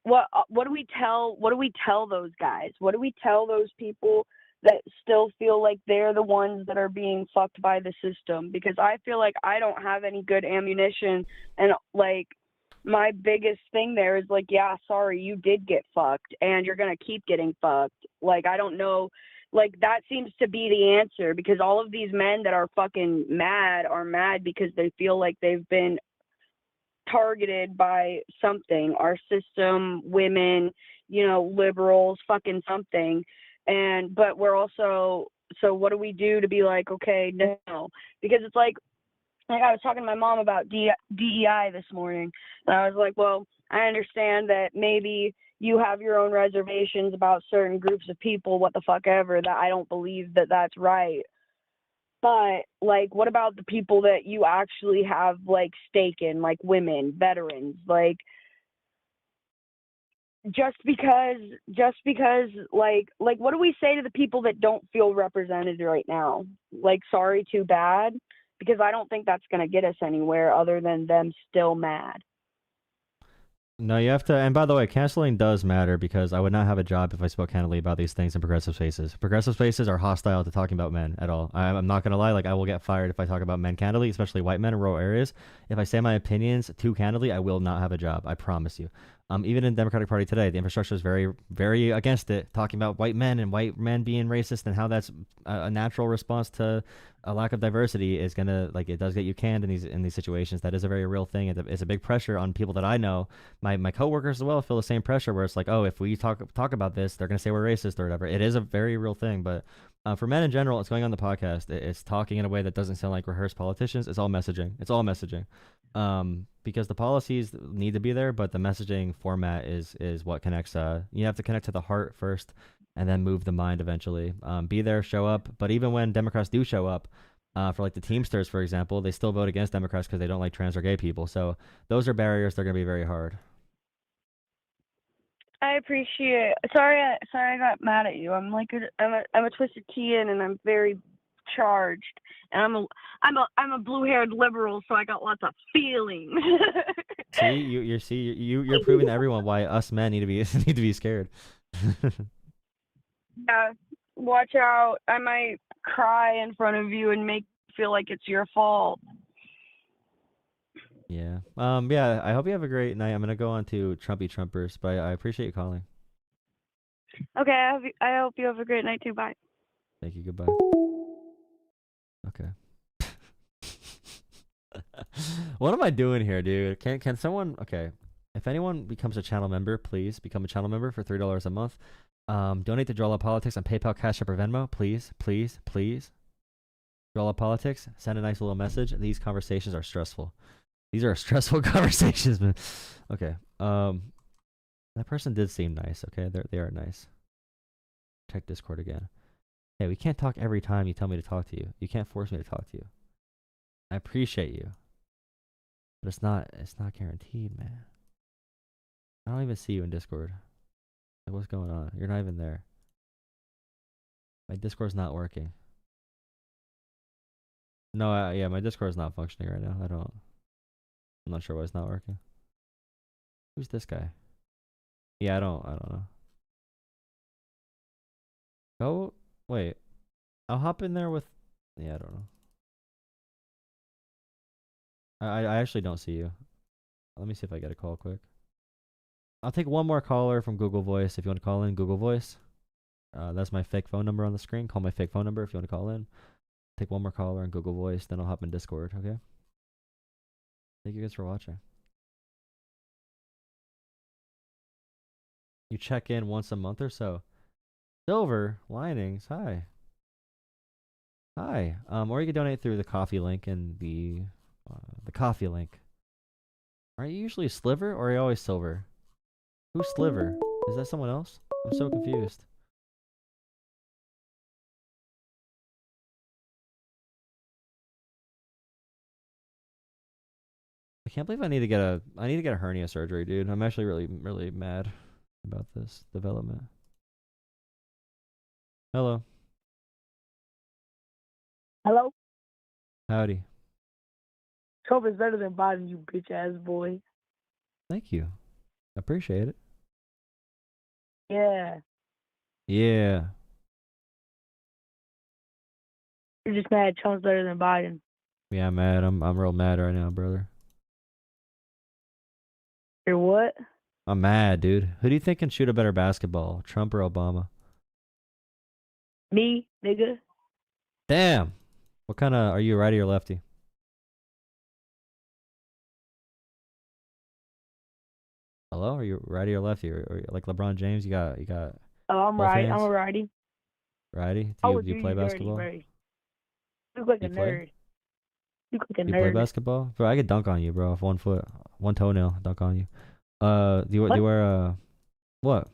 what do we tell those guys? What do we tell those people that still feel like they're the ones that are being fucked by the system? Because I feel like I don't have any good ammunition, and like, my biggest thing there is like, yeah, sorry, you did get fucked and you're going to keep getting fucked. Like, I don't know. Like, that seems to be the answer, because all of these men that are fucking mad are mad because they feel like they've been targeted by something, our system, women, liberals, fucking something. But we're also, so what do we do to be like, okay, no? Because it's like I was talking to my mom about DEI this morning, and I was like, well, I understand that maybe you have your own reservations about certain groups of people, what the fuck ever, that I don't believe that that's right. But, like, what about the people that you actually have, like, stake in, like women, veterans? Like, just because, like, what do we say to the people that don't feel represented right now? Like, sorry, too bad? Because I don't think that's going to get us anywhere other than them still mad. No, you have to, and by the way, canceling does matter, because I would not have a job if I spoke candidly about these things in progressive spaces. Progressive spaces are hostile to talking about men at all. I'm not going to lie, like, I will get fired if I talk about men candidly, especially white men in rural areas. If I say my opinions too candidly, I will not have a job. I promise you. Even in the Democratic Party today, the infrastructure is very, very against it, talking about white men and white men being racist, and how that's a natural response to a lack of diversity is gonna, like, it does get you canned in these situations. That is a very real thing. It's a big pressure on people that I know. My coworkers as well feel the same pressure, where it's like, oh, if we talk about this, they're gonna say we're racist or whatever. It is a very real thing. But for men in general, it's going on the podcast. It's talking in a way that doesn't sound like rehearsed politicians. It's all messaging. Because the policies need to be there, but the messaging format is what connects. You have to connect to the heart first, and then move the mind eventually. Be there, show up. But even when Democrats do show up, for like the Teamsters, for example, they still vote against Democrats because they don't like trans or gay people. So those are barriers. They're going to be very hard. I appreciate. Sorry, I got mad at you. I'm a Twisted Tea in, and I'm very charged, and I'm a blue-haired liberal, so I got lots of feelings. You're proving to everyone why us men need to be scared. Yeah, watch out. I might cry in front of you and make you feel like it's your fault. Yeah. Yeah, I hope you have a great night. I'm gonna go on to Trumpers, but I appreciate you calling. Okay, I hope you have a great night too. Bye. Thank you. Goodbye. Okay. What am I doing here, dude? Can someone? Okay. If anyone becomes a channel member, please become a channel member for $3 a month. Donate to Jolah Politics on PayPal, Cash App, or Venmo, please. Jolah Politics, send a nice little message. These conversations are stressful. These are stressful conversations, man. Okay. That person did seem nice. Okay, they are nice. Check Discord again. Hey, we can't talk every time you tell me to talk to you. You can't force me to talk to you. I appreciate you, but it's not guaranteed, man. I don't even see you in Discord. Like, what's going on? You're not even there. My Discord's not working. No, yeah, my Discord's not functioning right now. I'm not sure why it's not working. Who's this guy? Yeah, I don't know. Go, wait. I'll hop in there with, yeah, I don't know. I actually don't see you. Let me see if I get a call quick. I'll take one more caller from Google Voice. If you want to call in, Google Voice. That's my fake phone number on the screen. Call my fake phone number if you want to call in. Take one more caller on Google Voice, then I'll hop in Discord, okay? Thank you guys for watching. You check in once a month or so. Silver Linings, hi. Hi. Or you can donate through the coffee link in the coffee link. Are you usually Sliver or are you always Silver? Who's Sliver? Is that someone else? I'm so confused. I can't believe I need to get a hernia surgery, dude. I'm actually really mad about this development. Hello. Hello? Howdy. Trump is better than Biden, you bitch ass boy. Thank you. Appreciate it. Yeah. Yeah. You're just mad Trump's better than Biden. Yeah, I'm mad. I'm real mad right now, brother. You're what? I'm mad, dude. Who do you think can shoot a better basketball, Trump or Obama? Me, nigga. Damn. What kind of, are you a righty or lefty? Hello? Are you righty or lefty? Or like LeBron James, you got Oh, I'm both right. hands? I'm a righty. Righty? I Do would you do play you dirty, basketball? bro. You look like You a play? nerd. You look like a Do you play nerd. basketball? Bro, I could dunk on you, bro. Off 1 foot, one toenail, dunk on you. Do you wear what?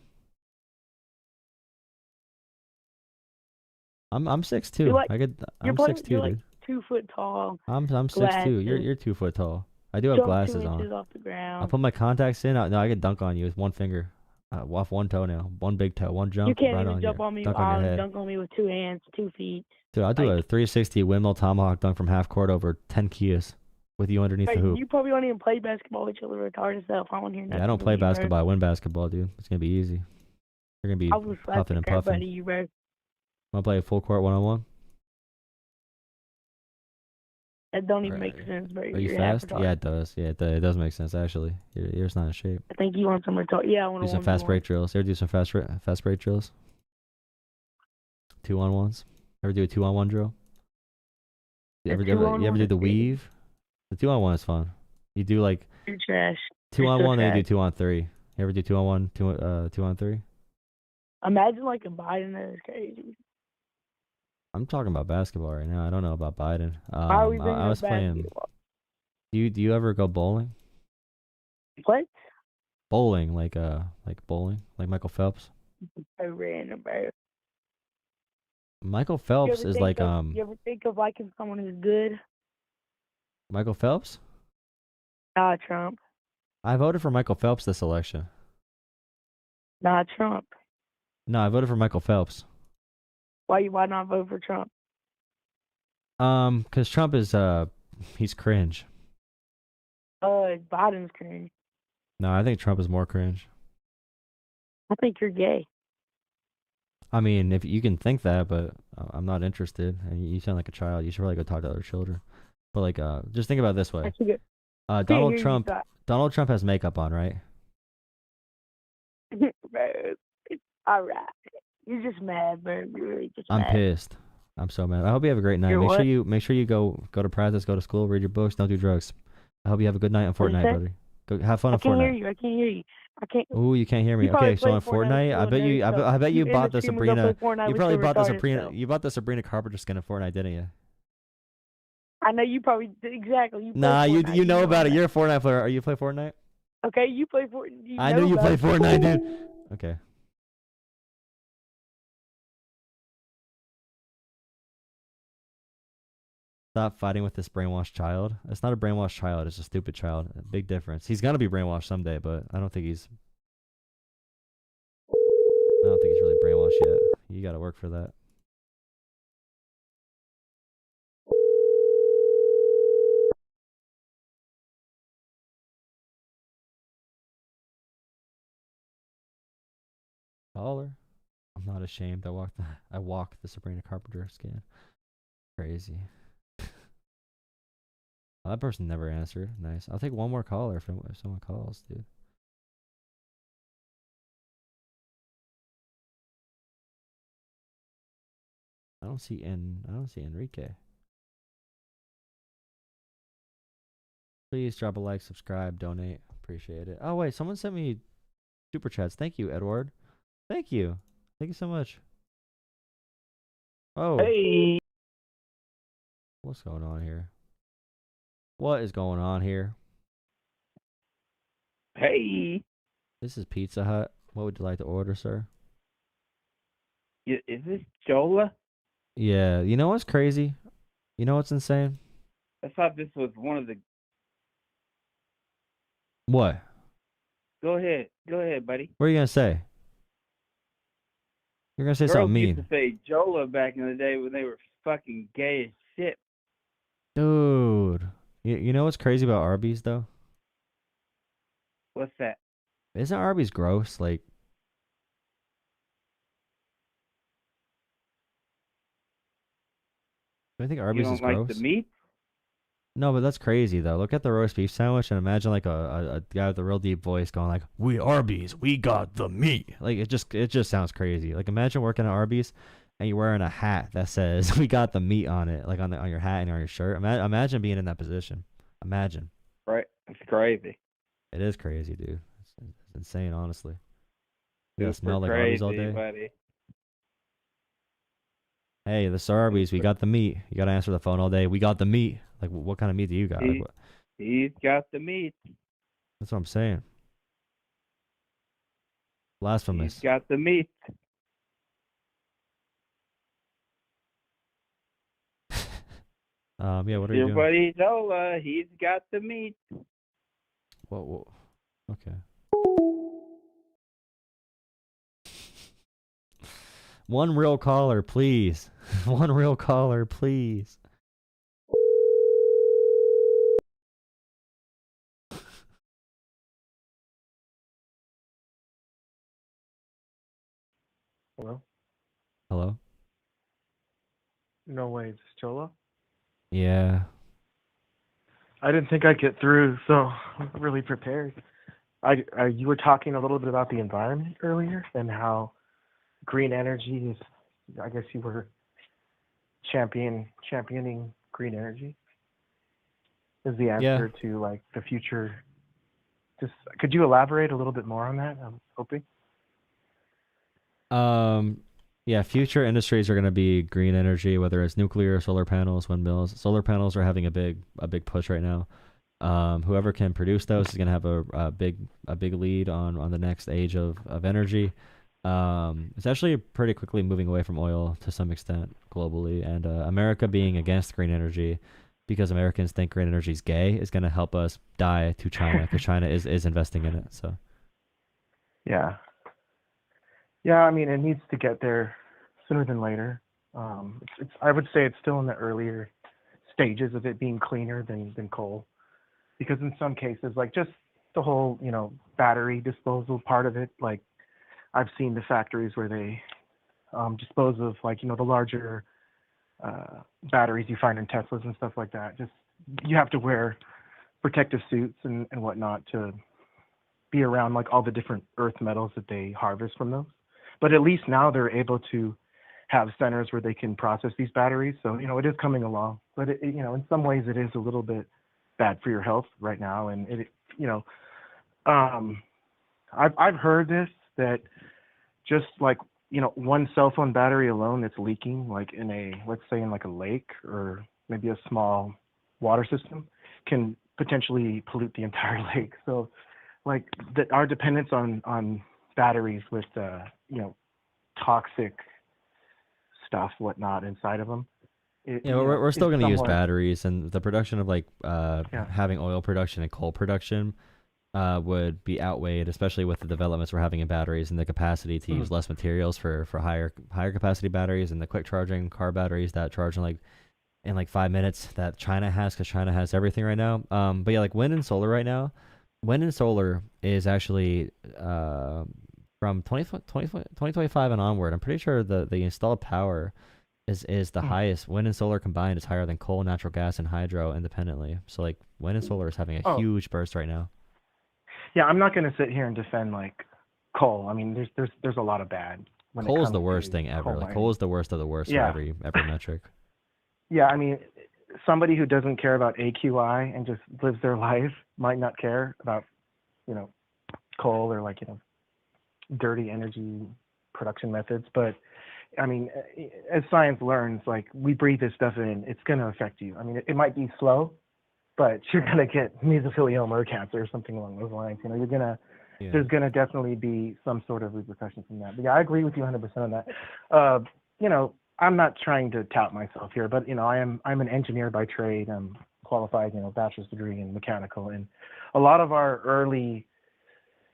I'm 6'2". Like, I'm 6'2", you're dude. like 2 foot tall. I'm 6'2". You're 2 foot tall. I do have Jump glasses 2 on. inches off the ground. I put my contacts in. No, I could dunk on you with one finger, off one toenail, one big toe, one jump. You can't right even on jump your, on me. dunk on your head. Dunk on me with 2 hands, 2 feet. Dude, I'll do like, a 360 windmill tomahawk dunk from half court over 10 Kias with you underneath the hoop. You probably don't even play basketball with your little retarded self. I don't hear nothing. Yeah, I don't from play you, bro. basketball. I win basketball, dude. It's gonna be easy. You're gonna be I will slap huffing the and crap out puffing. of you, bro. Wanna play a full court 1-on-1? That don't even make sense, bro. Are you fast? Yeah, it does. Yeah, it does make sense actually. You're just not in shape. I think you want some retarded. Yeah, I want to Do some fast break drills. You ever do some fast break drills? 2-on-1s. Ever do a 2-on-1 drill? You ever do the weave? The 2-on-1 is fun. You do like You're trash. 2-on-1, then you do 2-on-3. You ever do 2-on-1, 2-on-3? Imagine like a Biden. That is crazy. I'm talking about basketball right now. I don't know about Biden. Why are we bringing I was up playing. basketball? Do you ever go bowling? What? Bowling, like bowling, like Michael Phelps. So random, bro. Michael Phelps is like You ever think of liking someone who's good? Michael Phelps? Nah, Trump. I voted for Michael Phelps this election. Nah, Trump. No, I voted for Michael Phelps. Why not vote for Trump? Because Trump is he's cringe. Biden's cringe. No, I think Trump is more cringe. I think you're gay. I mean, if you can think that, but I'm not interested. And you sound like a child. You should probably go talk to other children. But like, just think about it this way. Donald Trump has makeup on, right? Bro, all right. You're just mad, bro. You're really just I'm mad. pissed. I'm so mad. I hope you have a great night. You're Make sure you go to practice, go to school, read your books, don't do drugs. I hope you have a good night on Fortnite, buddy. Go have fun on Fortnite. I can't hear you. I can't. Ooh, you can't hear me. Okay, so on Fortnite, I bet you bought the Sabrina. You probably bought the Sabrina. You bought the Sabrina Carpenter skin in Fortnite, didn't you? I know you probably exactly. Nah, you know about it. You're a Fortnite player. Are you play Fortnite? Okay, you play Fortnite. I knew you play Fortnite, dude. Okay. Stop fighting with this brainwashed child. It's not a brainwashed child. It's a stupid child. A big difference. He's gonna be brainwashed someday, but I don't think he's really brainwashed yet. You gotta work for that. Caller. I'm not ashamed. I walk the Sabrina Carpenter scan. Crazy. Oh, that person never answered. Nice. I'll take one more caller if someone calls, dude. I don't see Enrique. Please drop a like, subscribe, donate. Appreciate it. Oh wait, someone sent me super chats. Thank you, Edward. Thank you. Thank you so much. Oh. Hey. What's going on here? What is going on here? Hey. This is Pizza Hut. What would you like to order, sir? Is this Jolah? Yeah. You know what's crazy? You know what's insane? I thought this was one of the. What? Go ahead, buddy. What are you gonna say? You're gonna say Girls something used mean. to say Jolah back in the day when they were fucking gay as shit. Dude. You know what's crazy about Arby's though? What's that? Isn't Arby's gross? Like, do I think You Arby's don't is like gross? the meat? No, but that's crazy though. Look at the roast beef sandwich and imagine like a guy with a real deep voice going like, "We Arby's, we got the meat." Like it just sounds crazy. Like imagine working at Arby's and you're wearing a hat that says "We got the meat" on it, like on your hat and on your shirt. Imagine being in that position. Imagine. Right. It's crazy. It is crazy, dude. It's insane, honestly. You gotta Super smell like Arby's all day. buddy. Hey, the Arby's, we got the meat. You gotta answer the phone all day. We got the meat. Like, what kind of meat do you got? Like, what? He's got the meat. That's what I'm saying. Blasphemous. He's got the meat. Yeah, what are you Your doing? buddy Jolah, he's got the meat. Whoa. Okay. One real caller, please. One real caller, please. Hello? Hello? No way, it's Jolah? Yeah. I didn't think I'd get through, so I'm really prepared. You were talking a little bit about the environment earlier and how green energy is, I guess you were championing green energy is the answer to like the future. Just could you elaborate a little bit more on that? I'm hoping. Yeah, future industries are going to be green energy, whether it's nuclear, solar panels, windmills. Solar panels are having a big push right now. Whoever can produce those is going to have a big lead on the next age of energy. It's actually pretty quickly moving away from oil to some extent globally, and America being against green energy because Americans think green energy is gay is going to help us die to China because China is investing in it. So Yeah. Yeah, I mean, it needs to get there sooner than later. I would say it's still in the earlier stages of it being cleaner than coal, because in some cases, like just the whole, battery disposal part of it, like I've seen the factories where they dispose of like, the larger batteries you find in Teslas and stuff like that. Just you have to wear protective suits and whatnot to be around like all the different earth metals that they harvest from those. But at least now they're able to have centers where they can process these batteries. So, it is coming along. But, in some ways it is a little bit bad for your health right now. And, I've heard this, that just like, one cell phone battery alone that's leaking, like let's say in like a lake or maybe a small water system, can potentially pollute the entire lake. So, like our dependence on batteries with toxic stuff, whatnot inside of them, Yeah, we're still is going to use somewhat- batteries, and the production of like Yeah. having oil production and coal production would be outweighed, especially with the developments we're having in batteries and the capacity to use less materials for higher capacity batteries and the quick charging car batteries that charge in like 5 minutes that China has, because China has everything right now. But yeah, like wind and solar right now. Wind and solar is actually from 2025 and onward. I'm pretty sure the installed power is the highest. Wind and solar combined is higher than coal, natural gas, and hydro independently. So like wind and solar is having a huge burst right now. Yeah, I'm not going to sit here and defend like coal. I mean, there's a lot of bad. Coal is the worst thing ever. Like coal is the worst of the worst for every metric. Yeah, I mean, somebody who doesn't care about AQI and just lives their life might not care about, coal or like, dirty energy production methods. But I mean, as science learns, like we breathe this stuff in, it's going to affect you. I mean, it might be slow, but you're going to get mesothelioma or cancer or something along those lines. There's going to definitely be some sort of repercussion from that. But yeah, I agree with you 100% on that. I'm not trying to tout myself here, but I'm an engineer by trade. I'm qualified, bachelor's degree in mechanical, and a lot of our early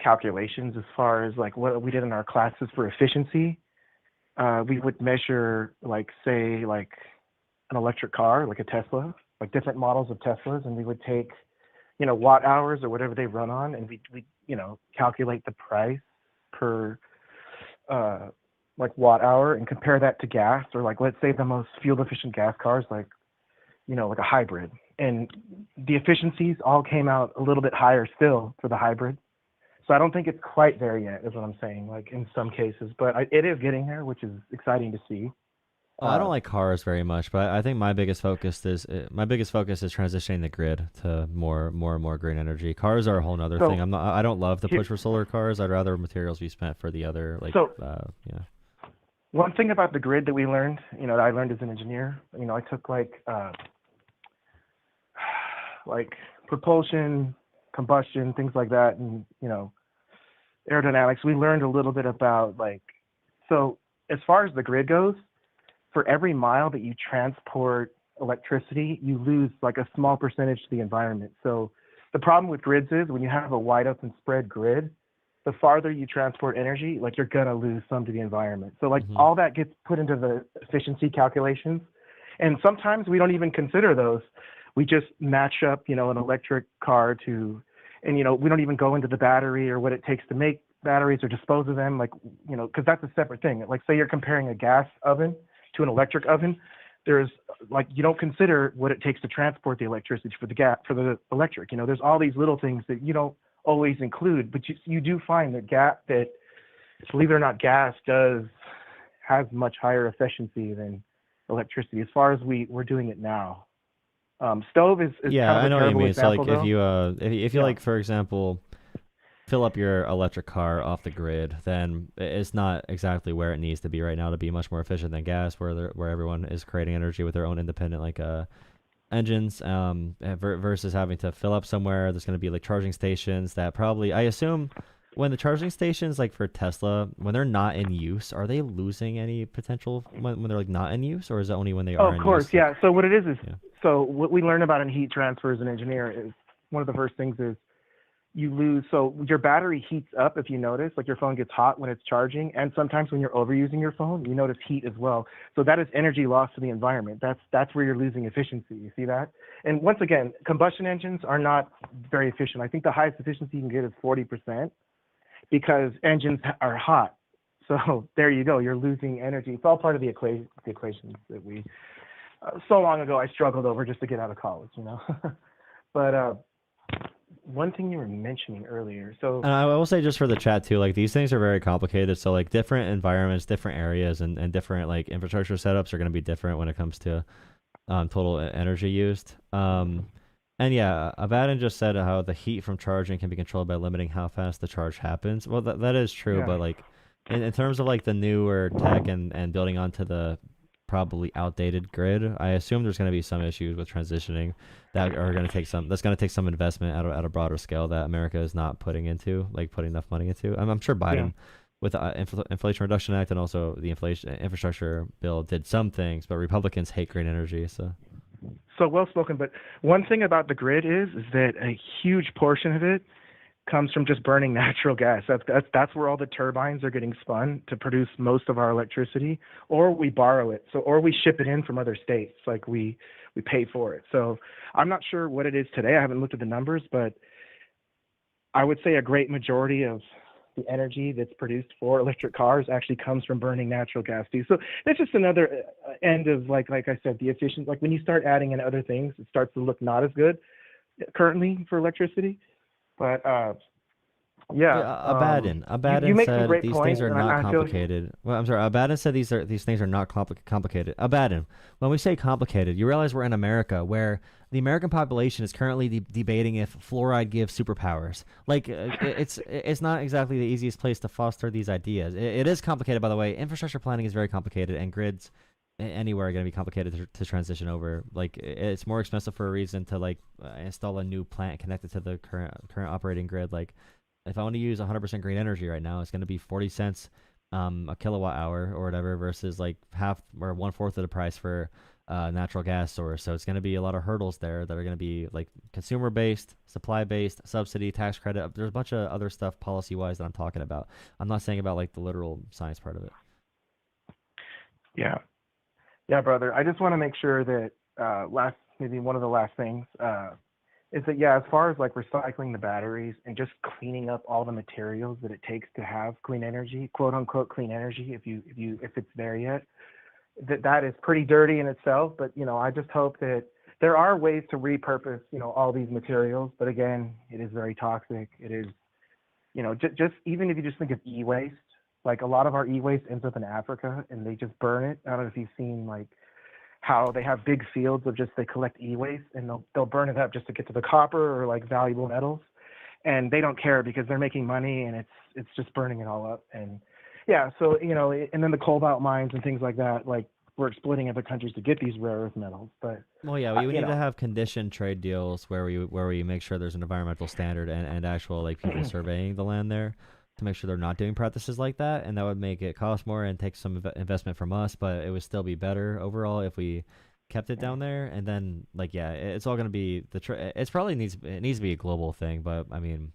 calculations as far as like what we did in our classes for efficiency, we would measure like say like an electric car, like a Tesla, like different models of Teslas, and we would take watt hours or whatever they run on, and we calculate the price per like watt hour and compare that to gas, or like let's say the most fuel efficient gas cars, like like a hybrid, and the efficiencies all came out a little bit higher still for the hybrid. So I don't think it's quite there yet, is what I'm saying, like in some cases, but it is getting there, which is exciting to see. I don't like cars very much, but I think my biggest focus is transitioning the grid to more and more green energy. Cars are a whole nother thing. I don't love the push for solar cars. I'd rather materials be spent for the other One thing about the grid that we learned, that I learned as an engineer, I took like propulsion, combustion, things like that, and aerodynamics. We learned a little bit about so as far as the grid goes, for every mile that you transport electricity, you lose like a small percentage to the environment. So the problem with grids is when you have a wide open spread grid, the farther you transport energy, like you're gonna lose some to the environment. So all that gets put into the efficiency calculations, and sometimes we don't even consider those. We just match up, an electric car to, and we don't even go into the battery or what it takes to make batteries or dispose of them, because that's a separate thing. Like say you're comparing a gas oven to an electric oven, there's you don't consider what it takes to transport the electricity for the electric. There's all these little things that you don't always include, but you do find that believe it or not, gas has much higher efficiency than electricity as far as we're doing it now. Stove is kind of I know what you mean. Example, so if you for example, fill up your electric car off the grid, then it's not exactly where it needs to be right now to be much more efficient than gas, where everyone is creating energy with their own independent engines, versus having to fill up somewhere. There's going to be charging stations that probably, I assume, when the charging stations for Tesla, when they're not in use, are they losing any potential when they're not in use, or is it only when they are in use? Of course, yeah. So what it is so what we learn about in heat transfer as an engineer is one of the first things is you lose. So your battery heats up, if you notice, your phone gets hot when it's charging, and sometimes when you're overusing your phone, you notice heat as well. So that is energy loss to the environment. That's where you're losing efficiency. You see that? And once again, combustion engines are not very efficient. I think the highest efficiency you can get is 40%, because engines are hot. So there you go. You're losing energy. It's all part of the equations that we so long ago I struggled over just to get out of college. But one thing you were mentioning earlier. So, and I will say, just for the chat too, these things are very complicated. So different environments, different areas, and different infrastructure setups are going to be different when it comes to total energy used. And yeah, Abaddon just said how the heat from charging can be controlled by limiting how fast the charge happens. Well, that is true, Yeah. but in terms of the newer tech and building onto the probably outdated grid, I assume there's going to be some issues with transitioning that are going to take some investment at a broader scale that America is not putting enough money into. I'm sure Biden with the Inflation Reduction Act, and also the infrastructure bill did some things, but Republicans hate green energy. So well spoken. But one thing about the grid is that a huge portion of it comes from just burning natural gas. That's where all the turbines are getting spun to produce most of our electricity, or we borrow it. Or we ship it in from other states. Like we pay for it. So I'm not sure what it is today. I haven't looked at the numbers, but I would say a great majority of the energy that's produced for electric cars actually comes from burning natural gas too. So that's just another end of like I said, the efficiency. Like when you start adding in other things, it starts to look not as good currently for electricity. But Abaddon you make said some great these points, things are and not I feel complicated. Well, I'm sorry. Abaddon said these things are not complicated. Abaddon, when we say complicated, you realize we're in America, where the American population is currently debating if fluoride gives superpowers. Like it's not exactly the easiest place to foster these ideas. It is complicated, by the way. Infrastructure planning is very complicated, and grids anywhere are going to be complicated to transition over. Like it's more expensive for a reason to install a new plant connected to the current operating grid. Like if I want to use 100% green energy right now, it's going to be 40 cents a kilowatt hour or whatever, versus like half or 1/4 of the price for natural gas source. So it's going to be a lot of hurdles there that are going to be like consumer based, supply based, subsidy, tax credit. There's a bunch of other stuff policy wise that I'm talking about. I'm not saying about like the literal science part of it. Yeah, brother. I just want to make sure that maybe one of the last things is that, as far as like recycling the batteries and just cleaning up all the materials that it takes to have clean energy, quote unquote clean energy, if it's there yet, that is pretty dirty in itself. But I just hope that there are ways to repurpose all these materials. But again, it is very toxic. It is just even if you just think of e-waste. Like a lot of our e-waste ends up in Africa and they just burn it. I don't know if you've seen like how they have big fields of they collect e-waste and they'll burn it up just to get to the copper or like valuable metals. And they don't care because they're making money and it's just burning it all up. And so, and then the cobalt mines and things like that, like we're exploiting other countries to get these rare earth metals. But we need to have conditioned trade deals where we make sure there's an environmental standard and actual like people surveying the land there, to make sure they're not doing practices like that, and that would make it cost more and take some investment from us, but it would still be better overall if we kept it down there. And then it's all going to be it needs to be a global thing, but I mean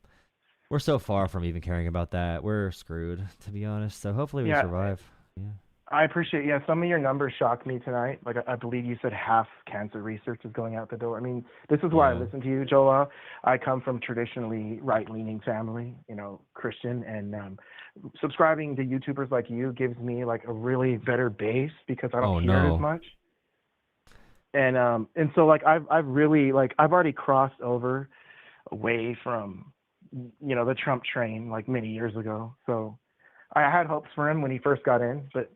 we're so far from even caring about that. We're screwed, to be honest. So hopefully we survive. I appreciate, some of your numbers shocked me tonight. Like I believe you said half cancer research is going out the door. I mean, this is why I listen to you, Jolah. I come from traditionally right-leaning family, Christian, and subscribing to YouTubers like you gives me like a really better base because I don't hear it as much. And so like I've really I've already crossed over away from the Trump train like many years ago. So I had hopes for him when he first got in, but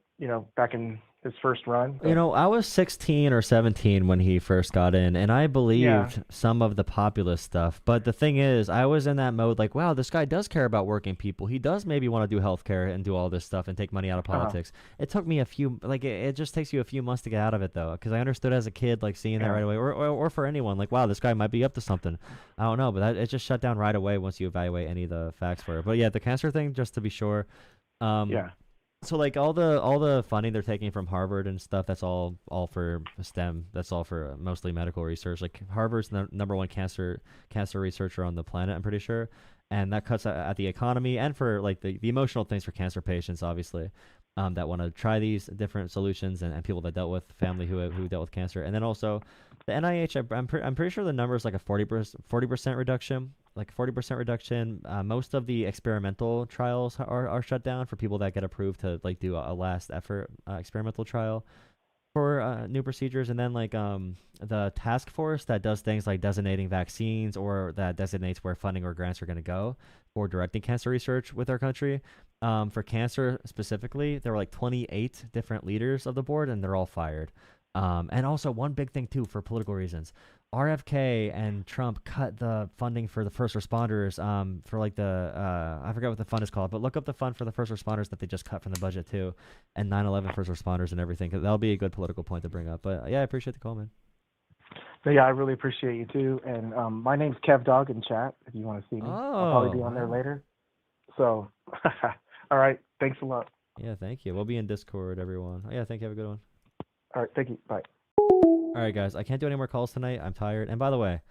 back in his first run. But I was 16 or 17 when he first got in, and I believed some of the populist stuff. But the thing is, I was in that mode like, wow, this guy does care about working people. He does maybe want to do healthcare and do all this stuff and take money out of politics. It took me it just takes you a few months to get out of it, though, because I understood as a kid, like seeing that right away, or for anyone, like, wow, this guy might be up to something. I don't know, but it just shut down right away once you evaluate any of the facts for it. But the cancer thing, just to be sure. So like all the funding they're taking from Harvard and stuff, that's all for STEM. That's all for mostly medical research. Like Harvard's the number one cancer researcher on the planet, I'm pretty sure, and that cuts at the economy and for like the emotional things for cancer patients, obviously, that want to try these different solutions and people that dealt with family who dealt with cancer. And then also the NIH, I'm pretty sure the number is like a 40% reduction. Like 40% reduction. Most of the experimental trials are shut down for people that get approved to like do a last effort experimental trial for new procedures. And then like the task force that does things like designating vaccines or that designates where funding or grants are going to go for directing cancer research with our country. For cancer specifically, there were like 28 different leaders of the board, and they're all fired. And also one big thing too, for political reasons, RFK and Trump cut the funding for the first responders for like I forget what the fund is called, but look up the fund for the first responders that they just cut from the budget too, and 9/11 first responders and everything, because that'll be a good political point to bring up. But I appreciate the call, man. So I really appreciate you too. And my name's Kev Dog in chat if you want to see me. I'll probably be on there later. So all right. Thanks a lot. Yeah, thank you. We'll be in Discord, everyone. Oh, yeah, thank you. Have a good one. All right, thank you. Bye. All right, guys. I can't do any more calls tonight. I'm tired. And by the way,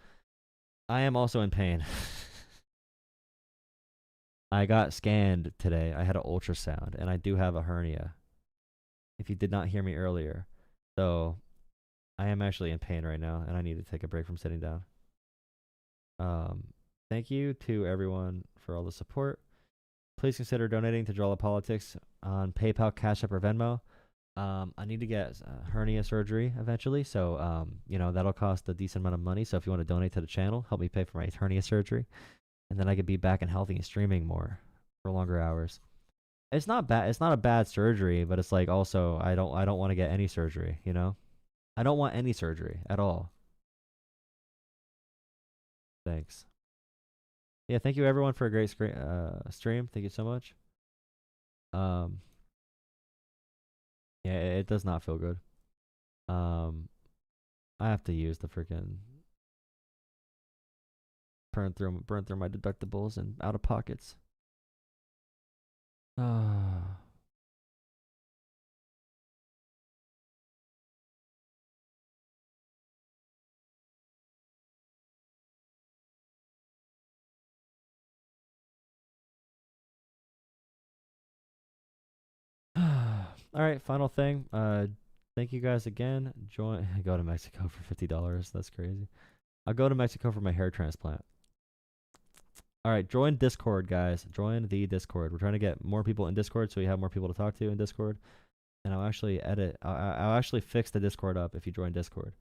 I am also in pain. I got scanned today. I had an ultrasound, and I do have a hernia. If you did not hear me earlier. So, I am actually in pain right now, and I need to take a break from sitting down. Thank you to everyone for all the support. Please consider donating to Jolah Politics on PayPal, Cash App, or Venmo. I need to get hernia surgery eventually, so that'll cost a decent amount of money. So if you want to donate to the channel, help me pay for my hernia surgery, and then I could be back and healthy and streaming more for longer hours. It's not bad. It's not a bad surgery, but it's like also I don't want to get any surgery. I don't want any surgery at all. Thanks. Yeah, thank you everyone for a great stream. Thank you so much. Yeah, it does not feel good. I have to use the freaking burn through my deductibles and out of pockets. All right, final thing. Thank you guys again. Go to Mexico for $50. That's crazy. I'll go to Mexico for my hair transplant. All right, join Discord, guys. Join the Discord. We're trying to get more people in Discord so we have more people to talk to in Discord. And I'll actually I'll actually fix the Discord up if you join Discord.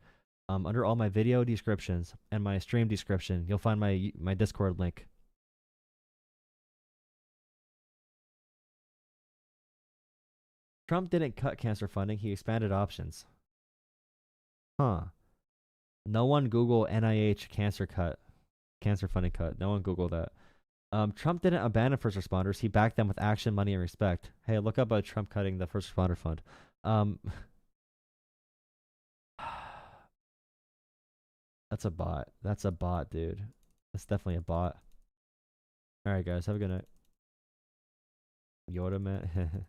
Under all my video descriptions and my stream description, you'll find my Discord link. Trump didn't cut cancer funding. He expanded options. Huh. No one Google NIH cancer funding cut. No one Google that. Trump didn't abandon first responders. He backed them with action, money, and respect. Hey, look up Trump cutting the first responder fund. That's a bot. That's a bot, dude. That's definitely a bot. All right, guys. Have a good night. Yoda, man.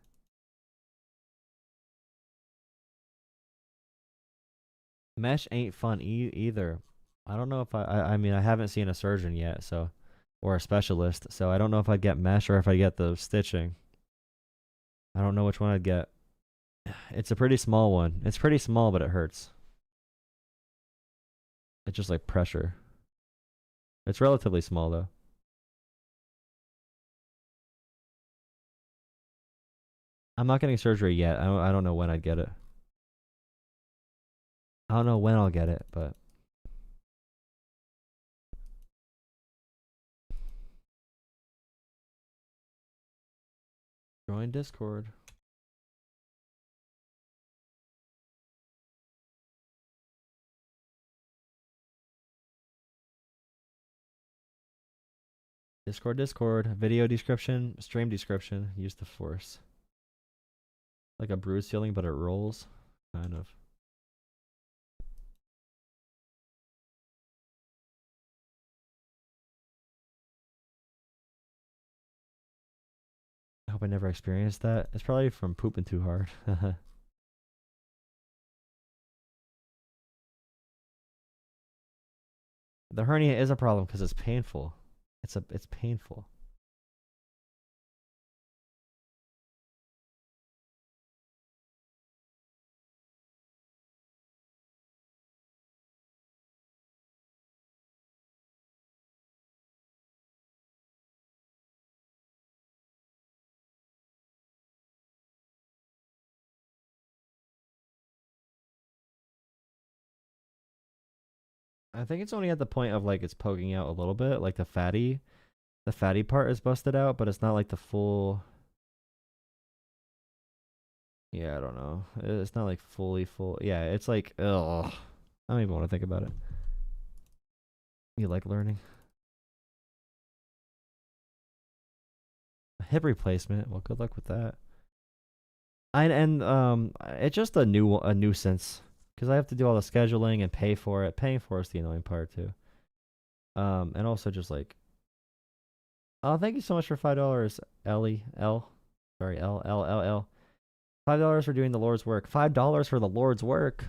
Mesh ain't fun either. I don't know if I mean, I haven't seen a surgeon yet, so, or a specialist, so I don't know if I'd get mesh or if I'd get the stitching. I don't know which one I'd get. It's a pretty small one. It's pretty small, but it hurts. It's just like pressure. It's relatively small, though. I'm not getting surgery yet. I don't know when I'd get it. I don't know when I'll get it, but join Discord. Discord, video description, stream description, use the force. Like a bruise feeling, but it rolls, kind of. I hope I never experienced that. It's probably from pooping too hard. The hernia is a problem because it's painful. It's painful. I think it's only at the point of like it's poking out a little bit, like the fatty part is busted out, but it's not like the full. Yeah, I don't know. It's not like fully full. Yeah, it's like, ugh. I don't even want to think about it. You like learning? A hip replacement. Well, good luck with that. It's just a nuisance because I have to do all the scheduling and pay for it. Paying for it's the annoying part too. And also just like, oh, thank you so much for $5, Ellie L. Sorry, L. $5 for doing the Lord's work. $5 for the Lord's work.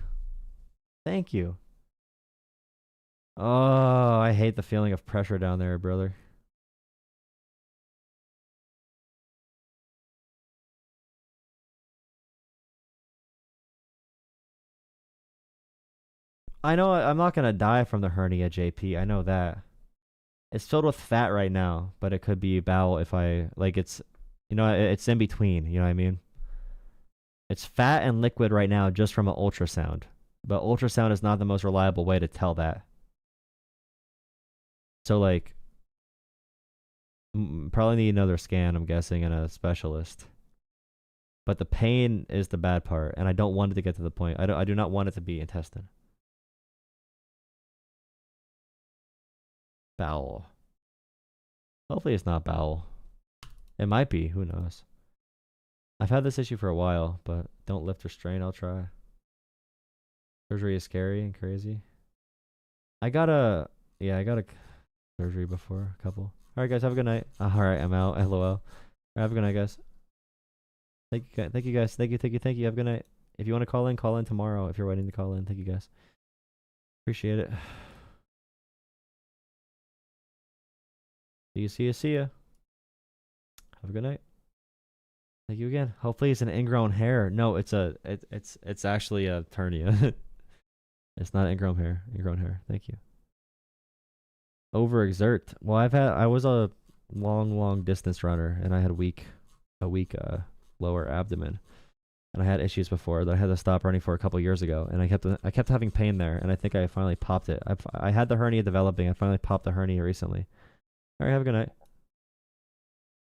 Thank you. Oh, I hate the feeling of pressure down there, brother. I know I'm not going to die from the hernia, JP. I know that. It's filled with fat right now, but it could be bowel if I, like, it's, you know, it's in between, you know what I mean? It's fat and liquid right now just from an ultrasound, but ultrasound is not the most reliable way to tell that. So, like, probably need another scan, I'm guessing, and a specialist. But the pain is the bad part, and I don't want it to get to the point. I do not want it to be intestine. Bowel. Hopefully it's not bowel. It might be. Who knows? I've had this issue for a while, but don't lift or strain. I'll try. Surgery is scary and crazy. I got a surgery before, a couple. All right, guys, have a good night. All right, I'm out. LOL. All right, have a good night, guys. Thank you, guys. Thank you. Have a good night. If you want to call in tomorrow. If you're waiting to call in, thank you, guys. Appreciate it. See ya. Have a good night. Thank you again. Hopefully it's an ingrown hair. No, it's actually a hernia. It's not ingrown hair. Thank you. Overexert. Well, I was a long distance runner, and I had a weak lower abdomen, and I had issues before that I had to stop running for a couple years ago, and I kept having pain there, and I think I finally popped it. I had the hernia developing. I finally popped the hernia recently. All right, have a good night.